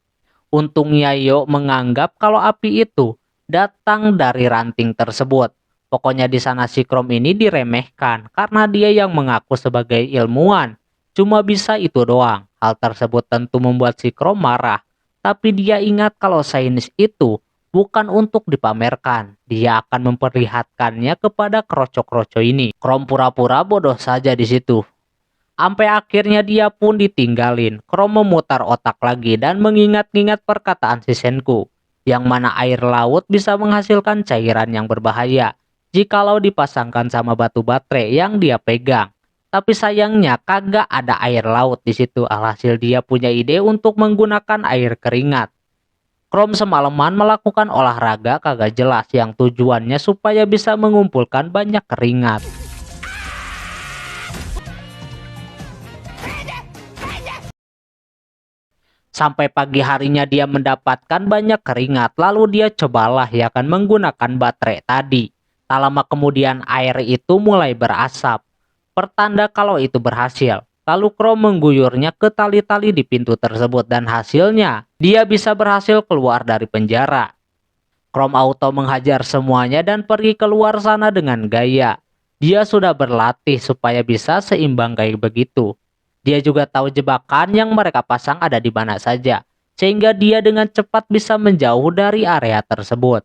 Untungnya Yo menganggap kalau api itu datang dari ranting tersebut. Pokoknya di sana si Chrome ini diremehkan karena dia yang mengaku sebagai ilmuwan. Cuma bisa itu doang. Hal tersebut tentu membuat si Chrome marah. Tapi dia ingat kalau sains itu bukan untuk dipamerkan. Dia akan memperlihatkannya kepada kroco-kroco ini. Chrome pura-pura bodoh saja di situ. Sampai akhirnya dia pun ditinggalin. Chrome memutar otak lagi dan mengingat-ingat perkataan Shisenku, yang mana air laut bisa menghasilkan cairan yang berbahaya jikalau dipasangkan sama batu baterai yang dia pegang. Tapi sayangnya kagak ada air laut di situ. Alhasil dia punya ide untuk menggunakan air keringat. Chrome semalaman melakukan olahraga kagak jelas yang tujuannya supaya bisa mengumpulkan banyak keringat. Sampai pagi harinya dia mendapatkan banyak keringat, lalu dia cobalah ya kan menggunakan baterai tadi. Tak lama kemudian air itu mulai berasap. Pertanda kalau itu berhasil. Lalu Chrome mengguyurnya ke tali-tali di pintu tersebut dan hasilnya dia bisa berhasil keluar dari penjara. Chrome Auto menghajar semuanya dan pergi keluar sana dengan gaya. Dia sudah berlatih supaya bisa seimbang kayak begitu. Dia juga tahu jebakan yang mereka pasang ada di mana saja, sehingga dia dengan cepat bisa menjauh dari area tersebut.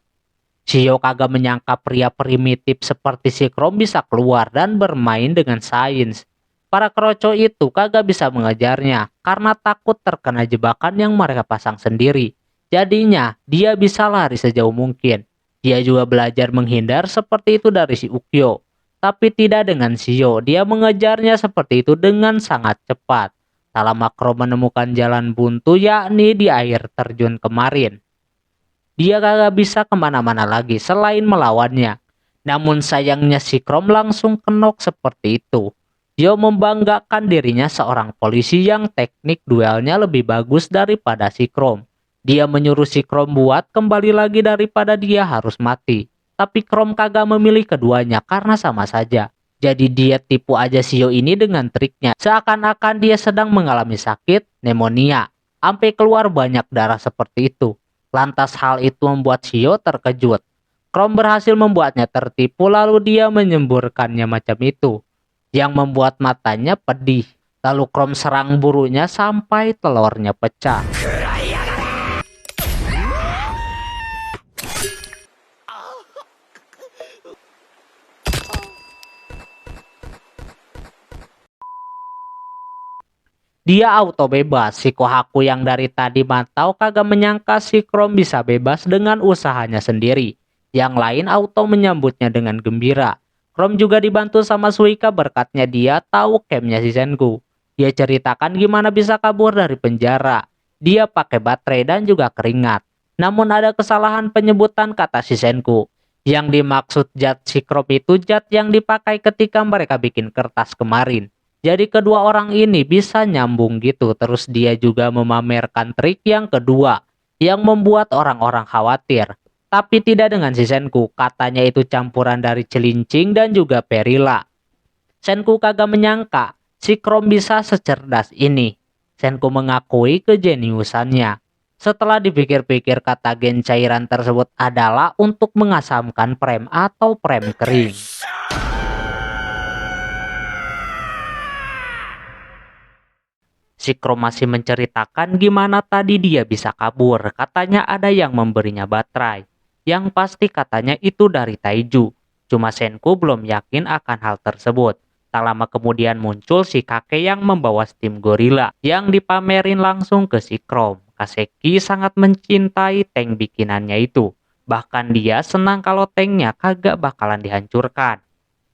Shio kagak menyangka pria primitif seperti si Chrome bisa keluar dan bermain dengan sains. Para kroco itu kagak bisa mengejarnya karena takut terkena jebakan yang mereka pasang sendiri. Jadinya dia bisa lari sejauh mungkin. Dia juga belajar menghindar seperti itu dari si Ukyo. Tapi tidak dengan Shio, dia mengejarnya seperti itu dengan sangat cepat. Tak lama Chrome menemukan jalan buntu yakni di air terjun kemarin. Dia kagak bisa kemana-mana lagi selain melawannya. Namun sayangnya si Chrome langsung kenok seperti itu. Dia membanggakan dirinya seorang polisi yang teknik duelnya lebih bagus daripada si Chrome. Dia menyuruh si Chrome buat kembali lagi daripada dia harus mati. Tapi Chrome kagak memilih keduanya karena sama saja. Jadi dia tipu aja Shio ini dengan triknya. Seakan-akan dia sedang mengalami sakit pneumonia. Sampai keluar banyak darah seperti itu. Lantas hal itu membuat Shio terkejut. Chrome berhasil membuatnya tertipu lalu dia menyemburkannya macam itu. Yang membuat matanya pedih. Lalu Chrome serang burunya sampai telurnya pecah. Dia auto bebas. Si Kohaku yang dari tadi mantau kagak menyangka si Chrome bisa bebas dengan usahanya sendiri. Yang lain auto menyambutnya dengan gembira. Chrome juga dibantu sama Suika berkatnya dia tahu campnya si Senku. Dia ceritakan gimana bisa kabur dari penjara. Dia pakai baterai dan juga keringat. Namun ada kesalahan penyebutan kata si Senku. Yang dimaksud zat si Chrome itu zat yang dipakai ketika mereka bikin kertas kemarin. Jadi kedua orang ini bisa nyambung gitu. Terus dia juga memamerkan trik yang kedua yang membuat orang-orang khawatir. Tapi tidak dengan si Senku, katanya itu campuran dari celincing dan juga perila. Senku kagak menyangka si Chrome bisa secerdas ini. Senku mengakui kejeniusannya. Setelah dipikir-pikir, kata gen cairan tersebut adalah untuk mengasamkan prem atau prem kering. Si Chrome masih menceritakan gimana tadi dia bisa kabur. Katanya ada yang memberinya baterai. Yang pasti katanya itu dari Taiju. Cuma Senku belum yakin akan hal tersebut. Tak lama kemudian muncul si kakek yang membawa steam gorilla yang dipamerin langsung ke si Chrome. Kaseki sangat mencintai tank bikinannya itu. Bahkan dia senang kalau tanknya kagak bakalan dihancurkan.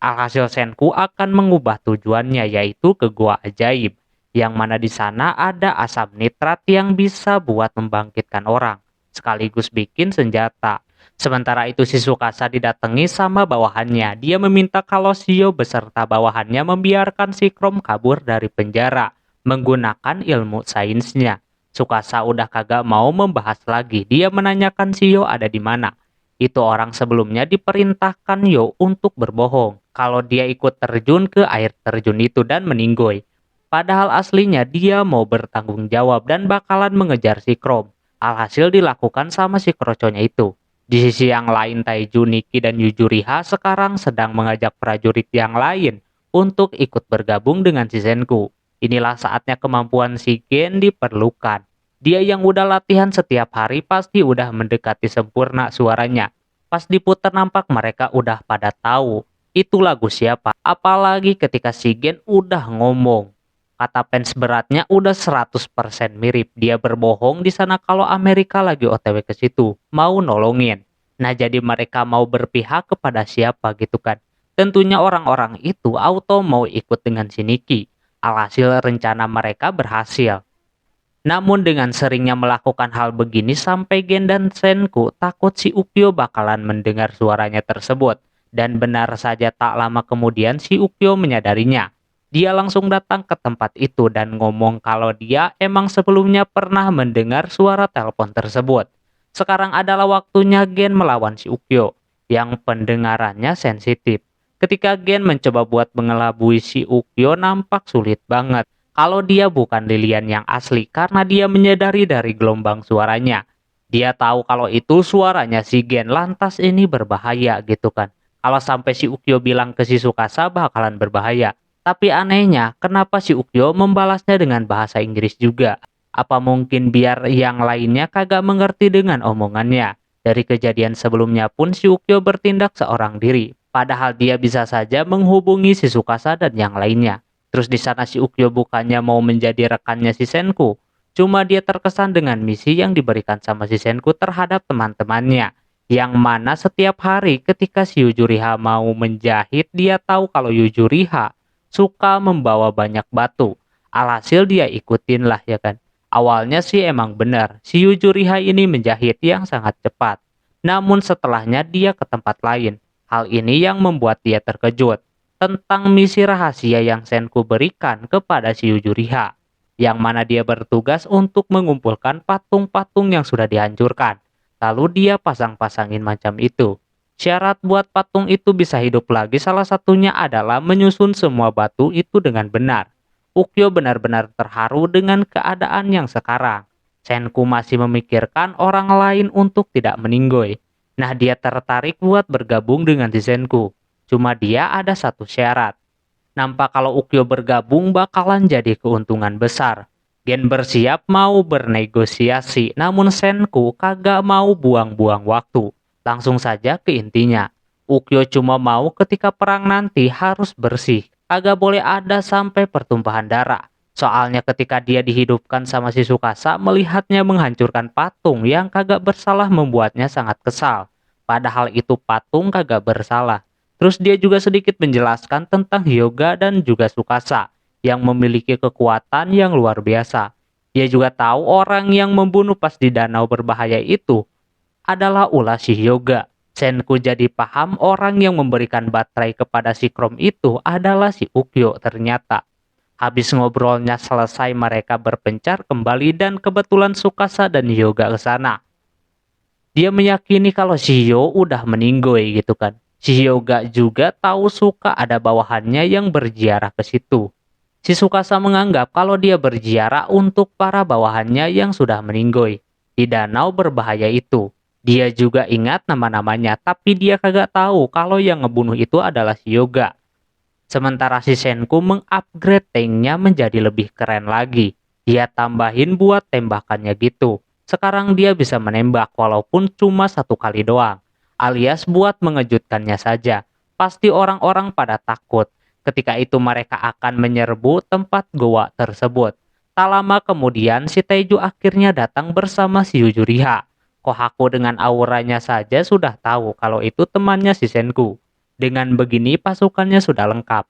Alhasil Senku akan mengubah tujuannya, yaitu ke gua ajaib, yang mana di sana ada asam nitrat yang bisa buat membangkitkan orang, sekaligus bikin senjata. Sementara itu si Tsukasa didatangi sama bawahannya. Dia meminta kalau Shio beserta bawahannya membiarkan si Chrome kabur dari penjara menggunakan ilmu sainsnya. Tsukasa udah kagak mau membahas lagi. Dia menanyakan Shio ada di mana. Itu orang sebelumnya diperintahkan Yo untuk berbohong kalau dia ikut terjun ke air terjun itu dan meninggoy. Padahal aslinya dia mau bertanggung jawab dan bakalan mengejar si Chrome. Alhasil dilakukan sama si kroconya itu. Di sisi yang lain, Taiju, Nikki, dan Yujuriha sekarang sedang mengajak prajurit yang lain untuk ikut bergabung dengan si Senku. Inilah saatnya kemampuan si Gen diperlukan. Dia yang udah latihan setiap hari pasti udah mendekati sempurna suaranya. Pas diputar nampak mereka udah pada tahu itu lagu siapa. Apalagi ketika si Gen udah ngomong. Kata fans beratnya udah 100% mirip. Dia berbohong di sana kalau Amerika lagi OTW ke situ, mau nolongin. Nah, jadi mereka mau berpihak kepada siapa gitu kan. Tentunya orang-orang itu auto mau ikut dengan si Nikki. Alhasil rencana mereka berhasil. Namun dengan seringnya melakukan hal begini sampai Gen dan Senku takut si Ukyo bakalan mendengar suaranya tersebut. Dan benar saja tak lama kemudian si Ukyo menyadarinya. Dia langsung datang ke tempat itu dan ngomong kalau dia emang sebelumnya pernah mendengar suara telepon tersebut. Sekarang adalah waktunya Gen melawan si Ukyo yang pendengarannya sensitif. Ketika Gen mencoba buat mengelabui si Ukyo nampak sulit banget. Kalau dia bukan Lilian yang asli karena dia menyadari dari gelombang suaranya. Dia tahu kalau itu suaranya si Gen, lantas ini berbahaya gitu kan. Kalau sampai si Ukyo bilang ke si Tsukasa bakalan berbahaya. Tapi anehnya, kenapa si Ukyo membalasnya dengan bahasa Inggris juga? Apa mungkin biar yang lainnya kagak mengerti dengan omongannya? Dari kejadian sebelumnya pun si Ukyo bertindak seorang diri. Padahal dia bisa saja menghubungi si Tsukasa dan yang lainnya. Terus di sana si Ukyo bukannya mau menjadi rekannya si Senku. Cuma dia terkesan dengan misi yang diberikan sama si Senku terhadap teman-temannya. Yang mana setiap hari ketika si Yujuriha mau menjahit, dia tahu kalau Yujuriha suka membawa banyak batu. Alhasil dia ikutin lah ya kan. Awalnya sih emang benar, si Yujuriha ini menjahit yang sangat cepat. Namun setelahnya dia ke tempat lain. Hal ini yang membuat dia terkejut tentang misi rahasia yang Senku berikan kepada si Yujuriha, yang mana dia bertugas untuk mengumpulkan patung-patung yang sudah dihancurkan. Lalu dia pasang-pasangin macam itu. Syarat buat patung itu bisa hidup lagi salah satunya adalah menyusun semua batu itu dengan benar. Ukyo benar-benar terharu dengan keadaan yang sekarang. Senku masih memikirkan orang lain untuk tidak meninggoy. Nah, dia tertarik buat bergabung dengan si Senku. Cuma dia ada satu syarat. Nampak kalau Ukyo bergabung bakalan jadi keuntungan besar. Gen bersiap mau bernegosiasi, namun Senku kagak mau buang-buang waktu. Langsung saja ke intinya. Ukyo cuma mau ketika perang nanti harus bersih. Kagak boleh ada sampai pertumpahan darah. Soalnya ketika dia dihidupkan sama si Tsukasa, melihatnya menghancurkan patung yang kagak bersalah membuatnya sangat kesal. Padahal itu patung kagak bersalah. Terus dia juga sedikit menjelaskan tentang Hyuga dan juga Tsukasa yang memiliki kekuatan yang luar biasa. Dia juga tahu orang yang membunuh pas di danau berbahaya itu adalah ulah si Hyuga. Senku jadi paham orang yang memberikan baterai kepada si Chrome itu adalah si Ukyo ternyata. Habis ngobrolnya selesai, mereka berpencar kembali dan kebetulan Tsukasa dan Hyuga ke sana. Dia meyakini kalau Shihyo udah meninggoy gitu kan. Si Hyuga juga tahu suka ada bawahannya yang berziarah ke situ. Si Tsukasa menganggap kalau dia berziarah untuk para bawahannya yang sudah meninggoy di danau berbahaya itu. Dia juga ingat nama-namanya, tapi dia kagak tahu kalau yang ngebunuh itu adalah si Hyuga. Sementara si Senku mengupgrade tanknya menjadi lebih keren lagi. Dia tambahin buat tembakannya gitu. Sekarang dia bisa menembak walaupun cuma 1 kali doang. Alias buat mengejutkannya saja. Pasti orang-orang pada takut. Ketika itu mereka akan menyerbu tempat goa tersebut. Tak lama kemudian si Taiju akhirnya datang bersama si Yujuriha. Kohaku dengan auranya saja sudah tahu kalau itu temannya si Senku. Dengan begini pasukannya sudah lengkap.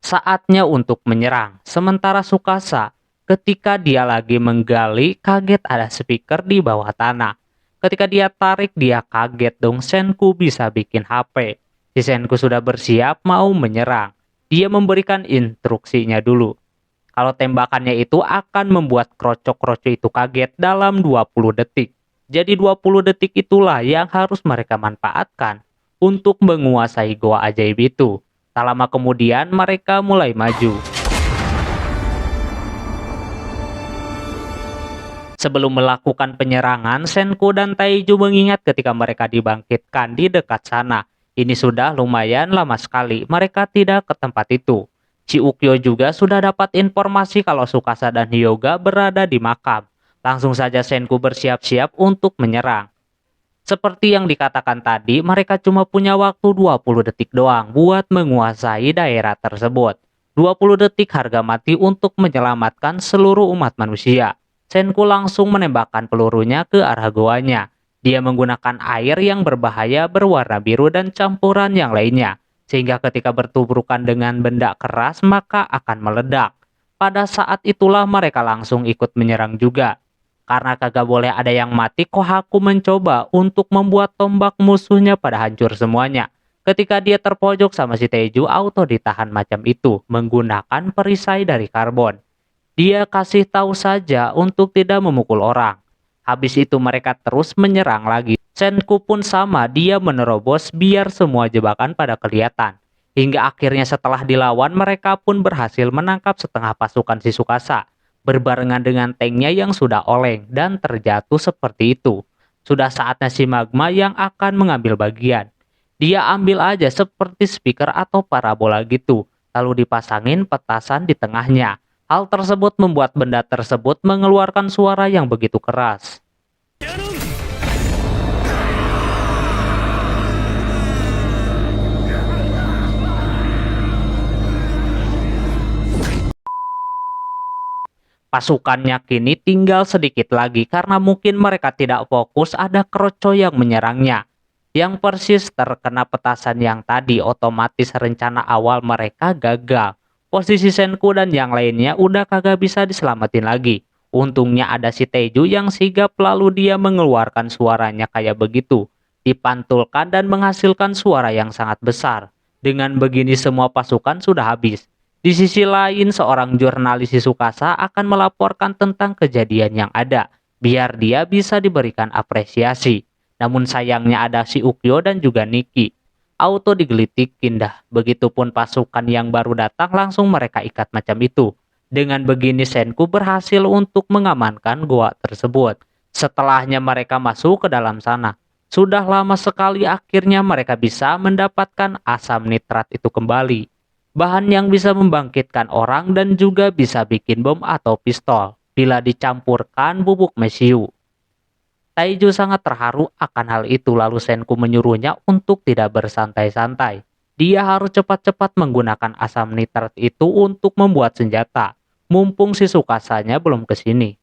Saatnya untuk menyerang. Sementara Tsukasa, ketika dia lagi menggali, kaget ada speaker di bawah tanah. Ketika dia tarik, dia kaget dong, Senku bisa bikin HP. Si Senku sudah bersiap mau menyerang. Dia memberikan instruksinya dulu. Kalau tembakannya itu akan membuat krocok-krocok itu kaget dalam 20 detik. Jadi 20 detik itulah yang harus mereka manfaatkan untuk menguasai goa ajaib itu. Tak lama kemudian mereka mulai maju. Sebelum melakukan penyerangan, Senku dan Taiju mengingat ketika mereka dibangkitkan di dekat sana. Ini sudah lumayan lama sekali mereka tidak ke tempat itu. Si Ukyo juga sudah dapat informasi kalau Tsukasa dan Hyuga berada di makam. Langsung saja Senku bersiap-siap untuk menyerang. Seperti yang dikatakan tadi, mereka cuma punya waktu 20 detik doang buat menguasai daerah tersebut. 20 detik harga mati untuk menyelamatkan seluruh umat manusia. Senku langsung menembakkan pelurunya ke arah goanya. Dia menggunakan air yang berbahaya berwarna biru dan campuran yang lainnya. Sehingga ketika bertuburkan dengan benda keras maka akan meledak. Pada saat itulah mereka langsung ikut menyerang juga. Karena kagak boleh ada yang mati, Kohaku mencoba untuk membuat tombak musuhnya pada hancur semuanya. Ketika dia terpojok sama si Taiju, auto ditahan macam itu menggunakan perisai dari karbon. Dia kasih tahu saja untuk tidak memukul orang. Habis itu mereka terus menyerang lagi. Senku pun sama, dia menerobos biar semua jebakan pada kelihatan. Hingga akhirnya setelah dilawan, mereka pun berhasil menangkap setengah pasukan si Tsukasa. Berbarengan dengan tanknya yang sudah oleng dan terjatuh seperti itu. Sudah saatnya si Magma yang akan mengambil bagian. Dia ambil aja seperti speaker atau parabola gitu, lalu dipasangin petasan di tengahnya. Hal tersebut membuat benda tersebut mengeluarkan suara yang begitu keras. Pasukannya kini tinggal sedikit lagi karena mungkin mereka tidak fokus ada kroco yang menyerangnya. Yang persis terkena petasan yang tadi, otomatis rencana awal mereka gagal. Posisi Senku dan yang lainnya udah kagak bisa diselamatin lagi. Untungnya ada si Taiju yang sigap lalu dia mengeluarkan suaranya kayak begitu. Dipantulkan dan menghasilkan suara yang sangat besar. Dengan begini semua pasukan sudah habis. Di sisi lain, seorang jurnalis di Tsukasa akan melaporkan tentang kejadian yang ada, biar dia bisa diberikan apresiasi. Namun sayangnya ada si Ukyo dan juga Niki. Auto digelitikin dah, begitupun pasukan yang baru datang langsung mereka ikat macam itu. Dengan begini Senku berhasil untuk mengamankan goa tersebut. Setelahnya mereka masuk ke dalam sana. Sudah lama sekali akhirnya mereka bisa mendapatkan asam nitrat itu kembali. Bahan yang bisa membangkitkan orang dan juga bisa bikin bom atau pistol bila dicampurkan bubuk mesiu. Taiju sangat terharu akan hal itu lalu Senku menyuruhnya untuk tidak bersantai-santai. Dia harus cepat-cepat menggunakan asam nitrat itu untuk membuat senjata. Mumpung si Tsukasanya belum kesini.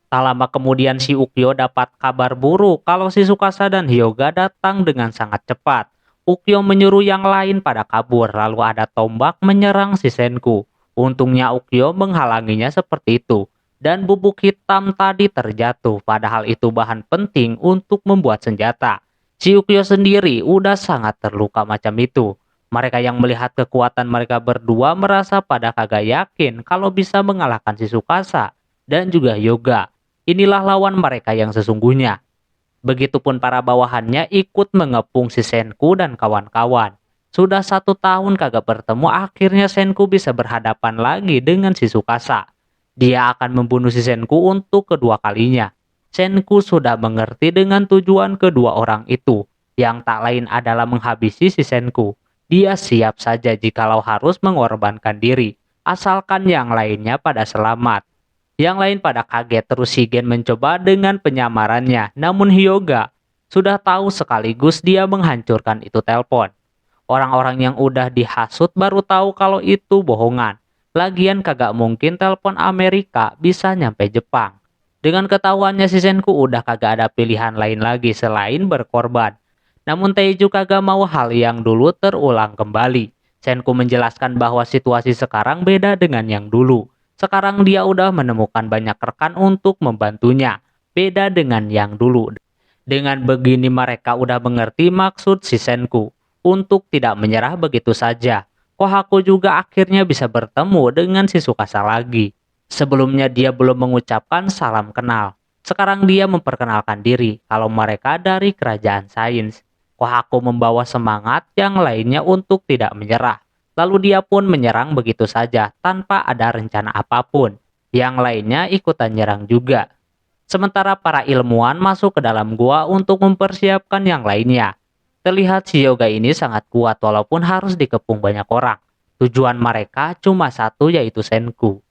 Tak lama kemudian si Ukyo dapat kabar buruk kalau si Tsukasa dan Hyuga datang dengan sangat cepat. Ukyo menyuruh yang lain pada kabur, lalu ada tombak menyerang si Senku. Untungnya Ukyo menghalanginya seperti itu, dan bubuk hitam tadi terjatuh, padahal itu bahan penting untuk membuat senjata. Si Ukyo sendiri udah sangat terluka macam itu. Mereka yang melihat kekuatan mereka berdua merasa pada kagak yakin kalau bisa mengalahkan si Tsukasa dan juga Hyuga. Inilah lawan mereka yang sesungguhnya. Begitupun para bawahannya ikut mengepung si Senku dan kawan-kawan. Sudah 1 tahun kagak bertemu, akhirnya Senku bisa berhadapan lagi dengan si Tsukasa. Dia akan membunuh si Senku untuk kedua kalinya. Senku sudah mengerti dengan tujuan kedua orang itu, yang tak lain adalah menghabisi si Senku. Dia siap saja jikalau harus mengorbankan diri, asalkan yang lainnya pada selamat. Yang lain pada kaget, terus Shigen mencoba dengan penyamarannya, namun Hyuga sudah tahu sekaligus dia menghancurkan itu telepon. Orang-orang yang udah dihasut baru tahu kalau itu bohongan. Lagian kagak mungkin telepon Amerika bisa nyampe Jepang. Dengan ketahuannya si Senku udah kagak ada pilihan lain lagi selain berkorban. Namun Taeju kagak mau hal yang dulu terulang kembali. Senku menjelaskan bahwa situasi sekarang beda dengan yang dulu. Sekarang dia udah menemukan banyak rekan untuk membantunya. Beda dengan yang dulu. Dengan begini mereka udah mengerti maksud si Senku untuk tidak menyerah begitu saja. Kohaku juga akhirnya bisa bertemu dengan si Tsukasa lagi. Sebelumnya dia belum mengucapkan salam kenal. Sekarang dia memperkenalkan diri kalau mereka dari kerajaan sains. Kohaku membawa semangat yang lainnya untuk tidak menyerah. Lalu dia pun menyerang begitu saja tanpa ada rencana apapun. Yang lainnya ikutan nyerang juga. Sementara para ilmuwan masuk ke dalam gua untuk mempersiapkan yang lainnya. Terlihat si Hyuga ini sangat kuat walaupun harus dikepung banyak orang. Tujuan mereka cuma satu, yaitu Senku.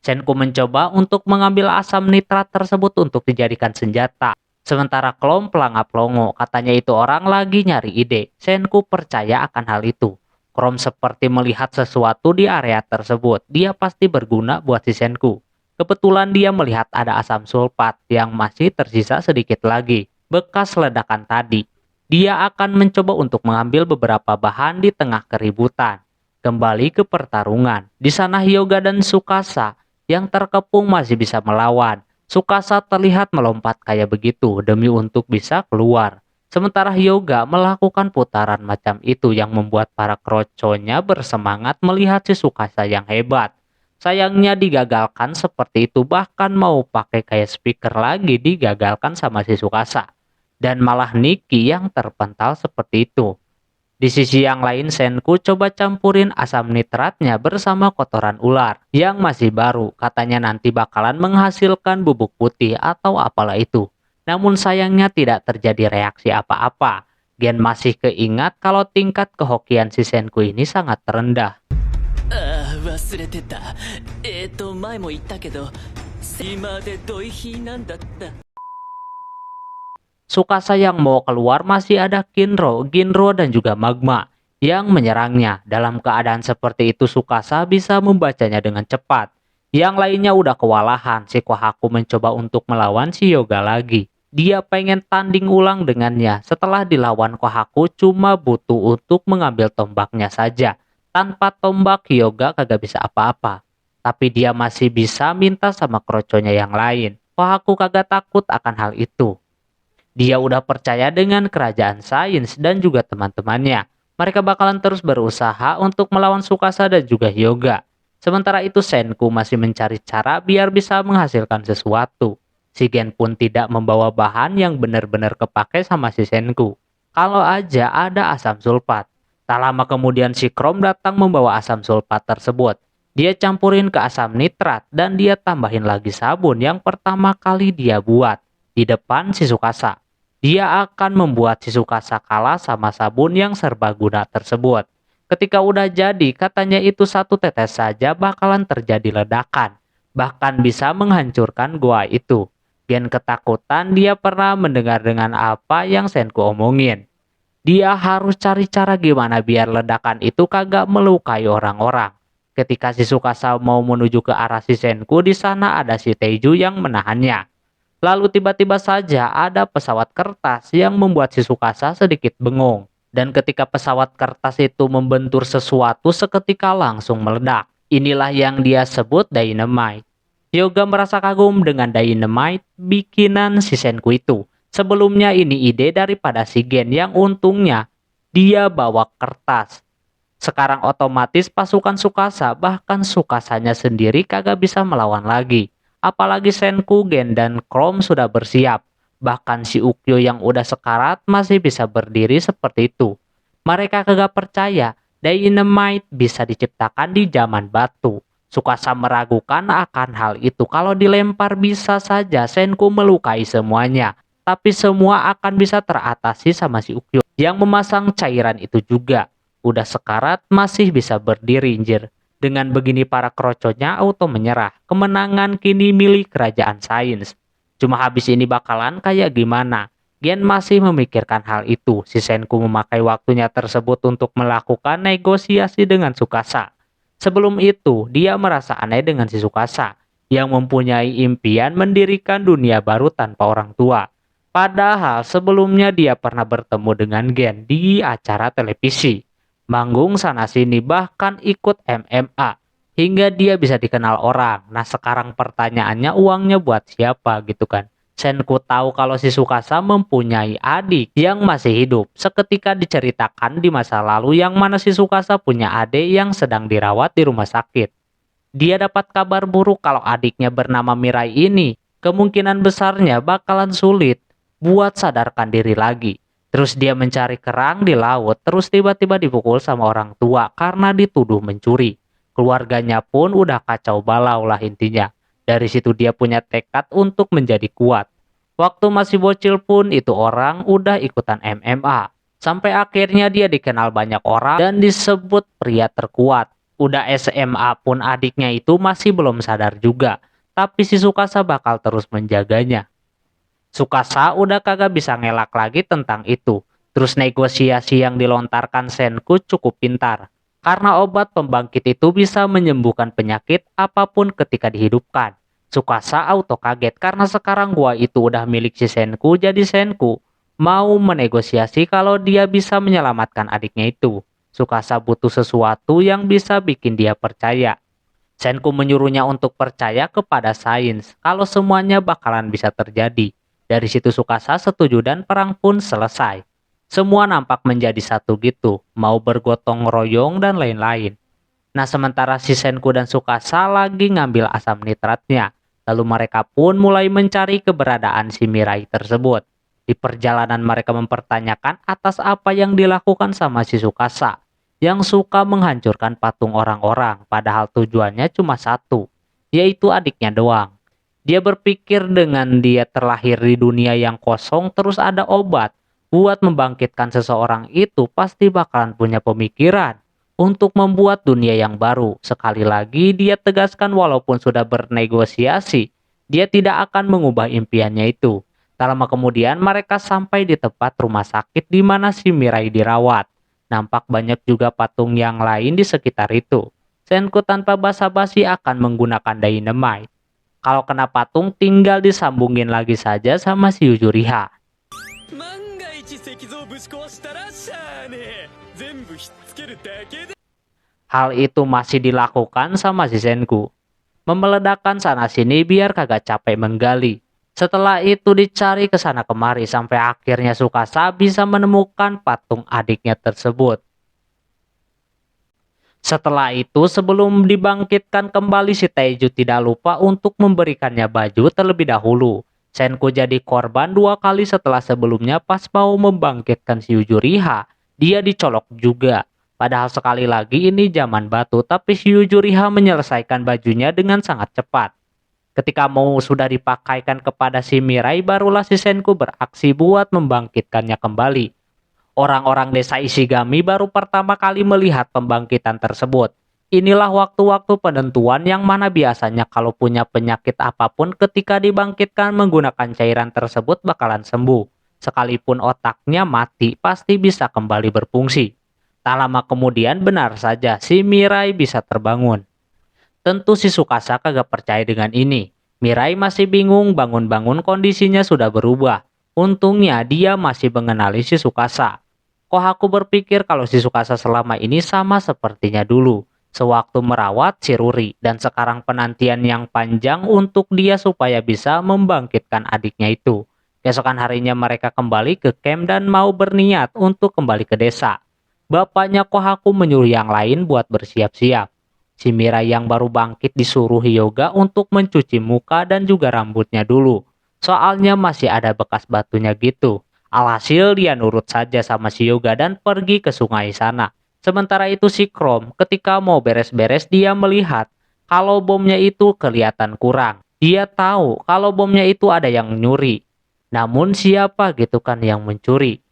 Senku mencoba untuk mengambil asam nitrat tersebut untuk dijadikan senjata. Sementara Klom pelangap longo, katanya itu orang lagi nyari ide. Senku percaya akan hal itu. Krom seperti melihat sesuatu di area tersebut. Dia pasti berguna buat si Senku. Kebetulan dia melihat ada asam sulfat yang masih tersisa sedikit lagi. Bekas ledakan tadi. Dia akan mencoba untuk mengambil beberapa bahan di tengah keributan. Kembali ke pertarungan. Di sana Hyuga dan Tsukasa yang terkepung masih bisa melawan. Tsukasa terlihat melompat kayak begitu demi untuk bisa keluar. Sementara Hyuga melakukan putaran macam itu yang membuat para kroconya bersemangat melihat si Tsukasa yang hebat. Sayangnya digagalkan seperti itu, bahkan mau pakai kayak speaker lagi digagalkan sama si Tsukasa. Dan malah Nikki yang terpental seperti itu. Di sisi yang lain Senku coba campurin asam nitratnya bersama kotoran ular yang masih baru. Katanya nanti bakalan menghasilkan bubuk putih atau apalah itu. Namun sayangnya tidak terjadi reaksi apa-apa. Gen masih keingat kalau tingkat kehokian si Senku ini sangat rendah. 忘れてた。前も言ったけど、今でドイヒなんだった。 Tsukasa yang mau keluar masih ada Ginro dan juga Magma yang menyerangnya. Dalam keadaan seperti itu Tsukasa bisa membacanya dengan cepat. Yang lainnya udah kewalahan. Si Kohaku mencoba untuk melawan si Hyuga lagi. Dia pengen tanding ulang dengannya. Setelah dilawan Kohaku cuma butuh untuk mengambil tombaknya saja. Tanpa tombak Hyuga kagak bisa apa-apa. Tapi dia masih bisa minta sama kroconya yang lain. Kohaku kagak takut akan hal itu. Dia udah percaya dengan kerajaan sains dan juga teman-temannya. Mereka bakalan terus berusaha untuk melawan Tsukasa dan juga Hyuga. Sementara itu Senku masih mencari cara biar bisa menghasilkan sesuatu. Shigen pun tidak membawa bahan yang benar-benar kepake sama si Senku. Kalau aja ada asam sulfat. Tak lama kemudian si Krom datang membawa asam sulfat tersebut. Dia campurin ke asam nitrat dan dia tambahin lagi sabun yang pertama kali dia buat di depan si Tsukasa. Dia akan membuat si Tsukasa kalah sama sabun yang serbaguna tersebut. Ketika udah jadi, katanya itu satu tetes saja bakalan terjadi ledakan. Bahkan bisa menghancurkan gua itu. Gen ketakutan dia pernah mendengar dengan apa yang Senku omongin. Dia harus cari cara gimana biar ledakan itu kagak melukai orang-orang. Ketika si Tsukasa mau menuju ke arah si Senku, di sana ada si Taeju yang menahannya. Lalu tiba-tiba saja ada pesawat kertas yang membuat si Tsukasa sedikit bengong. Dan ketika pesawat kertas itu membentur sesuatu seketika langsung meledak. Inilah yang dia sebut dynamite. Hyuga merasa kagum dengan dynamite bikinan si Senku itu. Sebelumnya ini ide daripada si Gen yang untungnya dia bawa kertas. Sekarang otomatis pasukan Tsukasa bahkan Tsukasanya sendiri kagak bisa melawan lagi. Apalagi Senku, Gen, dan Chrome sudah bersiap. Bahkan si Ukyo yang udah sekarat masih bisa berdiri seperti itu. Mereka kagak percaya Dynamite bisa diciptakan di zaman batu. Tsukasa meragukan akan hal itu. Kalau dilempar bisa saja Senku melukai semuanya. Tapi semua akan bisa teratasi sama si Ukyo yang memasang cairan itu juga. Udah sekarat masih bisa berdiri, anjir. Dengan begini para kroconya auto menyerah. Kemenangan kini milik kerajaan sains. Cuma habis ini bakalan kayak gimana? Gen masih memikirkan hal itu. Si Senku memakai waktunya tersebut untuk melakukan negosiasi dengan Tsukasa. Sebelum itu, dia merasa aneh dengan si Tsukasa yang mempunyai impian mendirikan dunia baru tanpa orang tua. Padahal sebelumnya dia pernah bertemu dengan Gen di acara televisi. Manggung sana-sini bahkan ikut MMA. Hingga dia bisa dikenal orang. Nah sekarang pertanyaannya uangnya buat siapa gitu kan. Senku tahu kalau si Tsukasa mempunyai adik yang masih hidup. Seketika diceritakan di masa lalu yang mana si Tsukasa punya adik yang sedang dirawat di rumah sakit. Dia dapat kabar buruk kalau adiknya bernama Mirai ini kemungkinan besarnya bakalan sulit buat sadarkan diri lagi. Terus dia mencari kerang di laut, terus tiba-tiba dipukul sama orang tua karena dituduh mencuri. Keluarganya pun udah kacau balau lah intinya. Dari situ dia punya tekad untuk menjadi kuat. Waktu masih bocil pun itu orang udah ikutan MMA. Sampai akhirnya dia dikenal banyak orang dan disebut pria terkuat. Udah SMA pun adiknya itu masih belum sadar juga. Tapi si Tsukasa bakal terus menjaganya. Tsukasa udah kagak bisa ngelak lagi tentang itu. Terus negosiasi yang dilontarkan Senku cukup pintar. Karena obat pembangkit itu bisa menyembuhkan penyakit apapun ketika dihidupkan. Tsukasa auto kaget karena sekarang gua itu udah milik si Senku, jadi Senku mau menegosiasi kalau dia bisa menyelamatkan adiknya itu. Tsukasa butuh sesuatu yang bisa bikin dia percaya. Senku menyuruhnya untuk percaya kepada sains kalau semuanya bakalan bisa terjadi. Dari situ Tsukasa setuju dan perang pun selesai. Semua nampak menjadi satu gitu, mau bergotong royong dan lain-lain. Nah sementara si Senku dan Tsukasa lagi ngambil asam nitratnya. Lalu mereka pun mulai mencari keberadaan si Mirai tersebut. Di perjalanan mereka mempertanyakan atas apa yang dilakukan sama si Tsukasa. Yang suka menghancurkan patung orang-orang, padahal tujuannya cuma satu, yaitu adiknya doang. Dia berpikir dengan dia terlahir di dunia yang kosong terus ada obat buat membangkitkan seseorang itu pasti bakalan punya pemikiran untuk membuat dunia yang baru. Sekali lagi dia tegaskan walaupun sudah bernegosiasi, dia tidak akan mengubah impiannya itu. Tak lama kemudian mereka sampai di tempat rumah sakit di mana si Mirai dirawat. Nampak banyak juga patung yang lain di sekitar itu. Senku tanpa basa-basi akan menggunakan dynamite. Kalau kena patung tinggal disambungin lagi saja sama si Yujuriha. Hal itu masih dilakukan sama si Senku. Memeledakkan sana sini biar kagak capek menggali. Setelah itu dicari ke sana kemari sampai akhirnya Tsukasa bisa menemukan patung adiknya tersebut. Setelah itu sebelum dibangkitkan kembali si Taiju tidak lupa untuk memberikannya baju terlebih dahulu. Senku jadi korban 2 kali setelah sebelumnya pas mau membangkitkan si Yujuriha, dia dicolok juga. Padahal sekali lagi ini zaman batu tapi si Yujuriha menyelesaikan bajunya dengan sangat cepat. Ketika mau sudah dipakaikan kepada si Mirai barulah si Senku beraksi buat membangkitkannya kembali. Orang-orang desa Ishigami baru pertama kali melihat pembangkitan tersebut. Inilah waktu-waktu penentuan yang mana biasanya kalau punya penyakit apapun ketika dibangkitkan menggunakan cairan tersebut bakalan sembuh. Sekalipun otaknya mati pasti bisa kembali berfungsi. Tak lama kemudian benar saja si Mirai bisa terbangun. Tentu si Tsukasa kagak percaya dengan ini. Mirai masih bingung bangun-bangun kondisinya sudah berubah. Untungnya dia masih mengenali si Tsukasa. Kok aku berpikir kalau si Tsukasa selama ini sama sepertinya dulu. Sewaktu merawat si Ruri dan sekarang penantian yang panjang untuk dia supaya bisa membangkitkan adiknya itu. Keesokan harinya mereka kembali ke camp dan mau berniat untuk kembali ke desa. Bapaknya Kohaku menyuruh yang lain buat bersiap-siap. Si Mirai yang baru bangkit disuruh Hyoga untuk mencuci muka dan juga rambutnya dulu. Soalnya masih ada bekas batunya gitu. Alhasil dia nurut saja sama si Hyoga dan pergi ke sungai sana. Sementara itu si Chrome ketika mau beres-beres dia melihat kalau bomnya itu kelihatan kurang. Dia tahu kalau bomnya itu ada yang nyuri. Namun siapa gitu kan yang mencuri?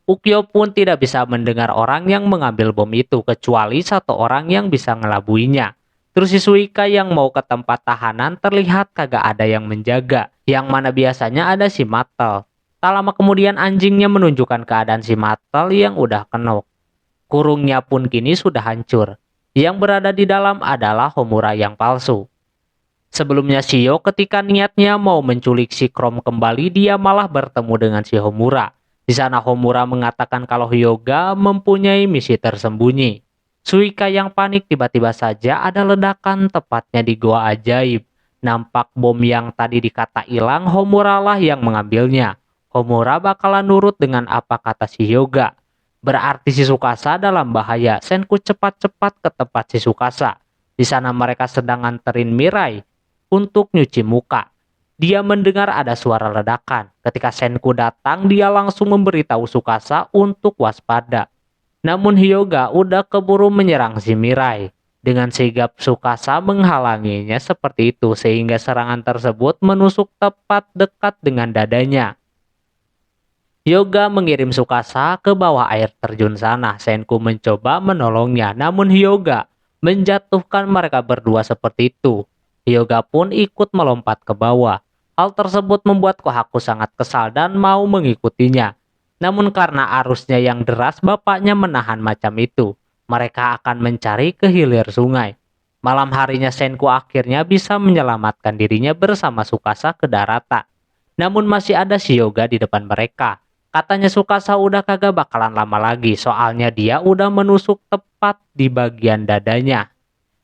Ukyo pun tidak bisa mendengar orang yang mengambil bom itu kecuali satu orang yang bisa ngelabuinya. Terus si Suika yang mau ke tempat tahanan terlihat kagak ada yang menjaga. Yang mana biasanya ada si Matel. Tak lama kemudian anjingnya menunjukkan keadaan si Matel yang udah kenok. Kurungnya pun kini sudah hancur. Yang berada di dalam adalah Homura yang palsu. Sebelumnya Shio ketika niatnya mau menculik si Chrome kembali, dia malah bertemu dengan si Homura. Di sana Homura mengatakan kalau Hyoga mempunyai misi tersembunyi. Suika yang panik tiba-tiba saja ada ledakan tepatnya di gua ajaib. Nampak bom yang tadi dikata hilang, Homura lah yang mengambilnya. Homura bakalan nurut dengan apa kata si Hyoga. Berarti si Tsukasa dalam bahaya. Senku cepat-cepat ke tempat si Tsukasa. Di sana mereka sedang nganterin Mirai untuk nyuci muka. Dia mendengar ada suara ledakan. Ketika Senku datang, dia langsung memberitahu Tsukasa untuk waspada. Namun Hyoga udah keburu menyerang si Mirai. Dengan sigap Tsukasa menghalanginya seperti itu sehingga serangan tersebut menusuk tepat dekat dengan dadanya. Hyoga mengirim Tsukasa ke bawah air terjun sana. Senku mencoba menolongnya, namun Hyoga menjatuhkan mereka berdua seperti itu. Hyoga pun ikut melompat ke bawah. Hal tersebut membuat Kohaku sangat kesal dan mau mengikutinya. Namun karena arusnya yang deras, bapaknya menahan macam itu. Mereka akan mencari ke hilir sungai. Malam harinya Senku akhirnya bisa menyelamatkan dirinya bersama Tsukasa ke daratan. Namun masih ada si Hyoga di depan mereka. Katanya Tsukasa udah kagak bakalan lama lagi, soalnya dia udah menusuk tepat di bagian dadanya.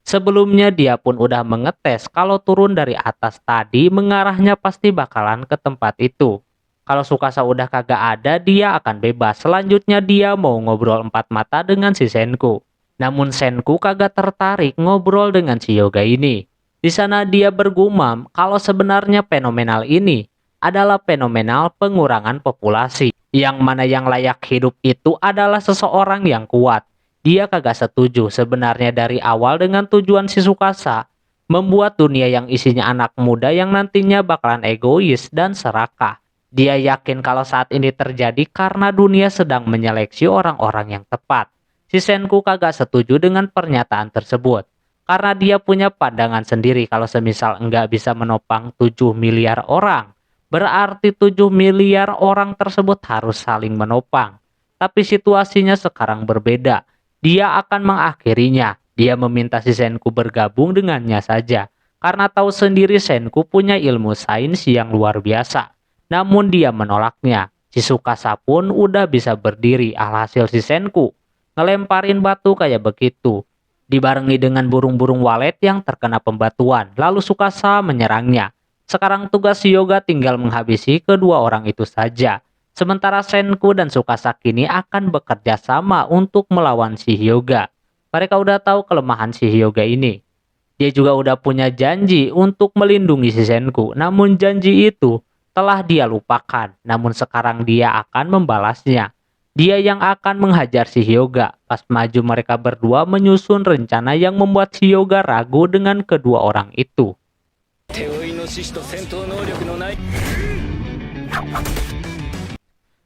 Sebelumnya dia pun udah mengetes kalau turun dari atas tadi mengarahnya pasti bakalan ke tempat itu. Kalau Tsukasa udah kagak ada, dia akan bebas. Selanjutnya dia mau ngobrol empat mata dengan si Senku. Namun Senku kagak tertarik ngobrol dengan si Hyoga ini. Di sana dia bergumam kalau sebenarnya fenomenal ini adalah fenomenal pengurangan populasi. Yang mana yang layak hidup itu adalah seseorang yang kuat. Dia kagak setuju sebenarnya dari awal dengan tujuan si Tsukasa membuat dunia yang isinya anak muda yang nantinya bakalan egois dan serakah. Dia yakin kalau saat ini terjadi karena dunia sedang menyeleksi orang-orang yang tepat. Si Senku kagak setuju dengan pernyataan tersebut. Karena dia punya pandangan sendiri kalau semisal enggak bisa menopang 7 miliar orang. Berarti 7 miliar orang tersebut harus saling menopang. Tapi situasinya sekarang berbeda. Dia akan mengakhirinya. Dia meminta si Senku bergabung dengannya saja. Karena tahu sendiri Senku punya ilmu sains yang luar biasa. Namun dia menolaknya. Si Tsukasa pun udah bisa berdiri. Alhasil si Senku ngelemparin batu kayak begitu. Dibarengi dengan burung-burung walet yang terkena pembatuan. Lalu Tsukasa menyerangnya. Sekarang tugas Hyoga tinggal menghabisi kedua orang itu saja. Sementara Senku dan Tsukasa kini akan bekerja sama untuk melawan si Hyoga. Mereka udah tahu kelemahan si Hyoga ini. Dia juga udah punya janji untuk melindungi si Senku. Namun janji itu telah dia lupakan. Namun sekarang dia akan membalasnya. Dia yang akan menghajar si Hyoga. Pas maju mereka berdua menyusun rencana yang membuat si Hyoga ragu dengan kedua orang itu.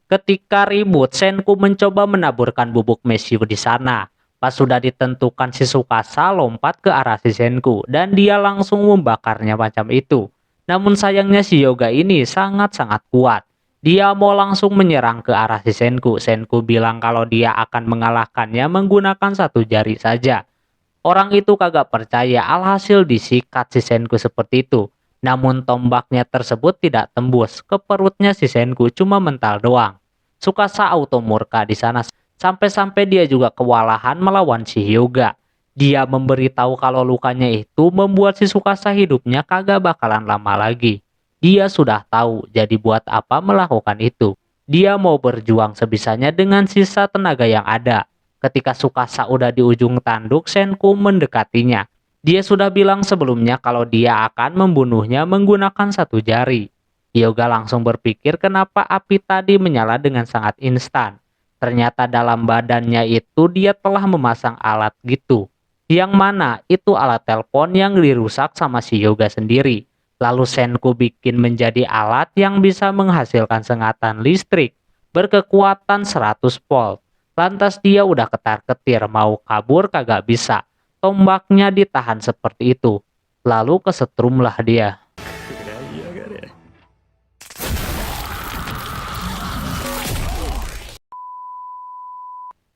Ketika ribut, Senku mencoba menaburkan bubuk mesiu di sana. Pas sudah ditentukan si Tsukasa lompat ke arah si Senku dan dia langsung membakarnya macam itu. Namun sayangnya si Hyoga ini sangat-sangat kuat. Dia mau langsung menyerang ke arah si Senku. Senku bilang kalau dia akan mengalahkannya menggunakan satu jari saja. Orang itu kagak percaya, alhasil disikat si Senku seperti itu. Namun tombaknya tersebut tidak tembus ke perutnya si Senku, cuma mental doang. Tsukasa auto murka di sana sampai-sampai dia juga kewalahan melawan si Hyoga. Dia memberitahu kalau lukanya itu membuat si Tsukasa hidupnya kagak bakalan lama lagi. Dia sudah tahu, jadi buat apa melakukan itu. Dia mau berjuang sebisanya dengan sisa tenaga yang ada. Ketika Tsukasa udah di ujung tanduk, Senku mendekatinya. Dia sudah bilang sebelumnya kalau dia akan membunuhnya menggunakan satu jari. Hyuga langsung berpikir kenapa api tadi menyala dengan sangat instan. Ternyata dalam badannya itu dia telah memasang alat gitu. Yang mana itu alat telepon yang dirusak sama si Hyuga sendiri. Lalu Senku bikin menjadi alat yang bisa menghasilkan sengatan listrik berkekuatan 100 volt. Lantas dia udah ketar-ketir, mau kabur kagak bisa. Tombaknya ditahan seperti itu. Lalu kesetrumlah dia.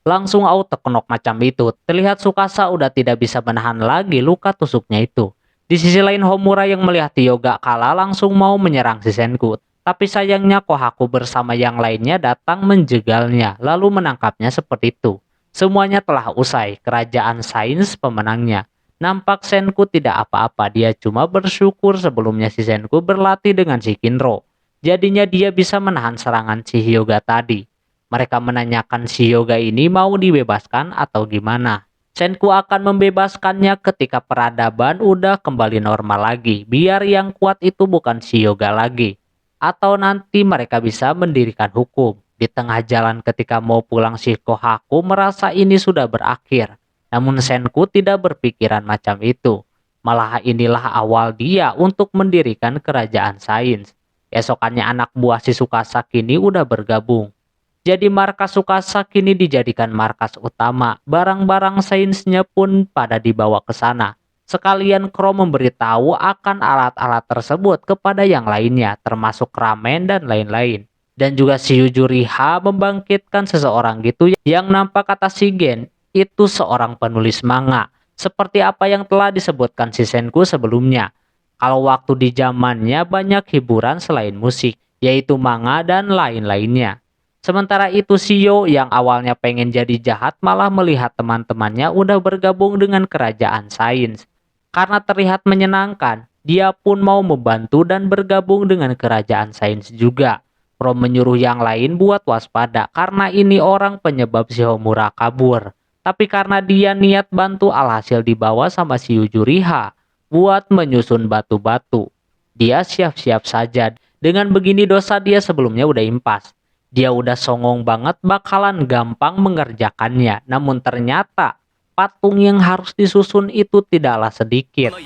Langsung auto kenok macam itu. Terlihat Tsukasa udah tidak bisa menahan lagi luka tusuknya itu. Di sisi lain Homura yang melihat Hyuga kalah langsung mau menyerang si Senku. Tapi sayangnya Kohaku bersama yang lainnya datang menjegalnya lalu menangkapnya seperti itu. Semuanya telah usai, kerajaan sains pemenangnya. Nampak Senku tidak apa-apa, dia cuma bersyukur sebelumnya si Senku berlatih dengan si Kinro. Jadinya dia bisa menahan serangan si Hyuga tadi. Mereka menanyakan si Hyuga ini mau dibebaskan atau gimana. Senku akan membebaskannya ketika peradaban udah kembali normal lagi. Biar yang kuat itu bukan si Hyuga lagi. Atau nanti mereka bisa mendirikan hukum. Di tengah jalan ketika mau pulang si Kohaku merasa ini sudah berakhir. Namun Senku tidak berpikiran macam itu. Malah inilah awal dia untuk mendirikan kerajaan sains. Esokannya anak buah si Tsukasa kini udah bergabung. Jadi markas Tsukasa kini dijadikan markas utama. Barang-barang sainsnya pun pada dibawa ke sana. Sekalian Chrome memberitahu akan alat-alat tersebut kepada yang lainnya, termasuk ramen dan lain-lain. Dan juga si Yujuriha membangkitkan seseorang gitu yang nampak kata Shigen itu seorang penulis manga. Seperti apa yang telah disebutkan si Senku sebelumnya. Kalau waktu di zamannya banyak hiburan selain musik, yaitu manga dan lain-lainnya. Sementara itu Shio yang awalnya pengen jadi jahat malah melihat teman-temannya udah bergabung dengan kerajaan sains. Karena terlihat menyenangkan, dia pun mau membantu dan bergabung dengan kerajaan sains juga. Pro menyuruh yang lain buat waspada karena ini orang penyebab si Homura kabur. Tapi karena dia niat bantu alhasil dibawa sama si Yujuriha buat menyusun batu-batu. Dia siap-siap saja. Dengan begini dosa dia sebelumnya udah impas. Dia udah songong banget bakalan gampang mengerjakannya. Namun ternyata patung yang harus disusun itu tidaklah sedikit.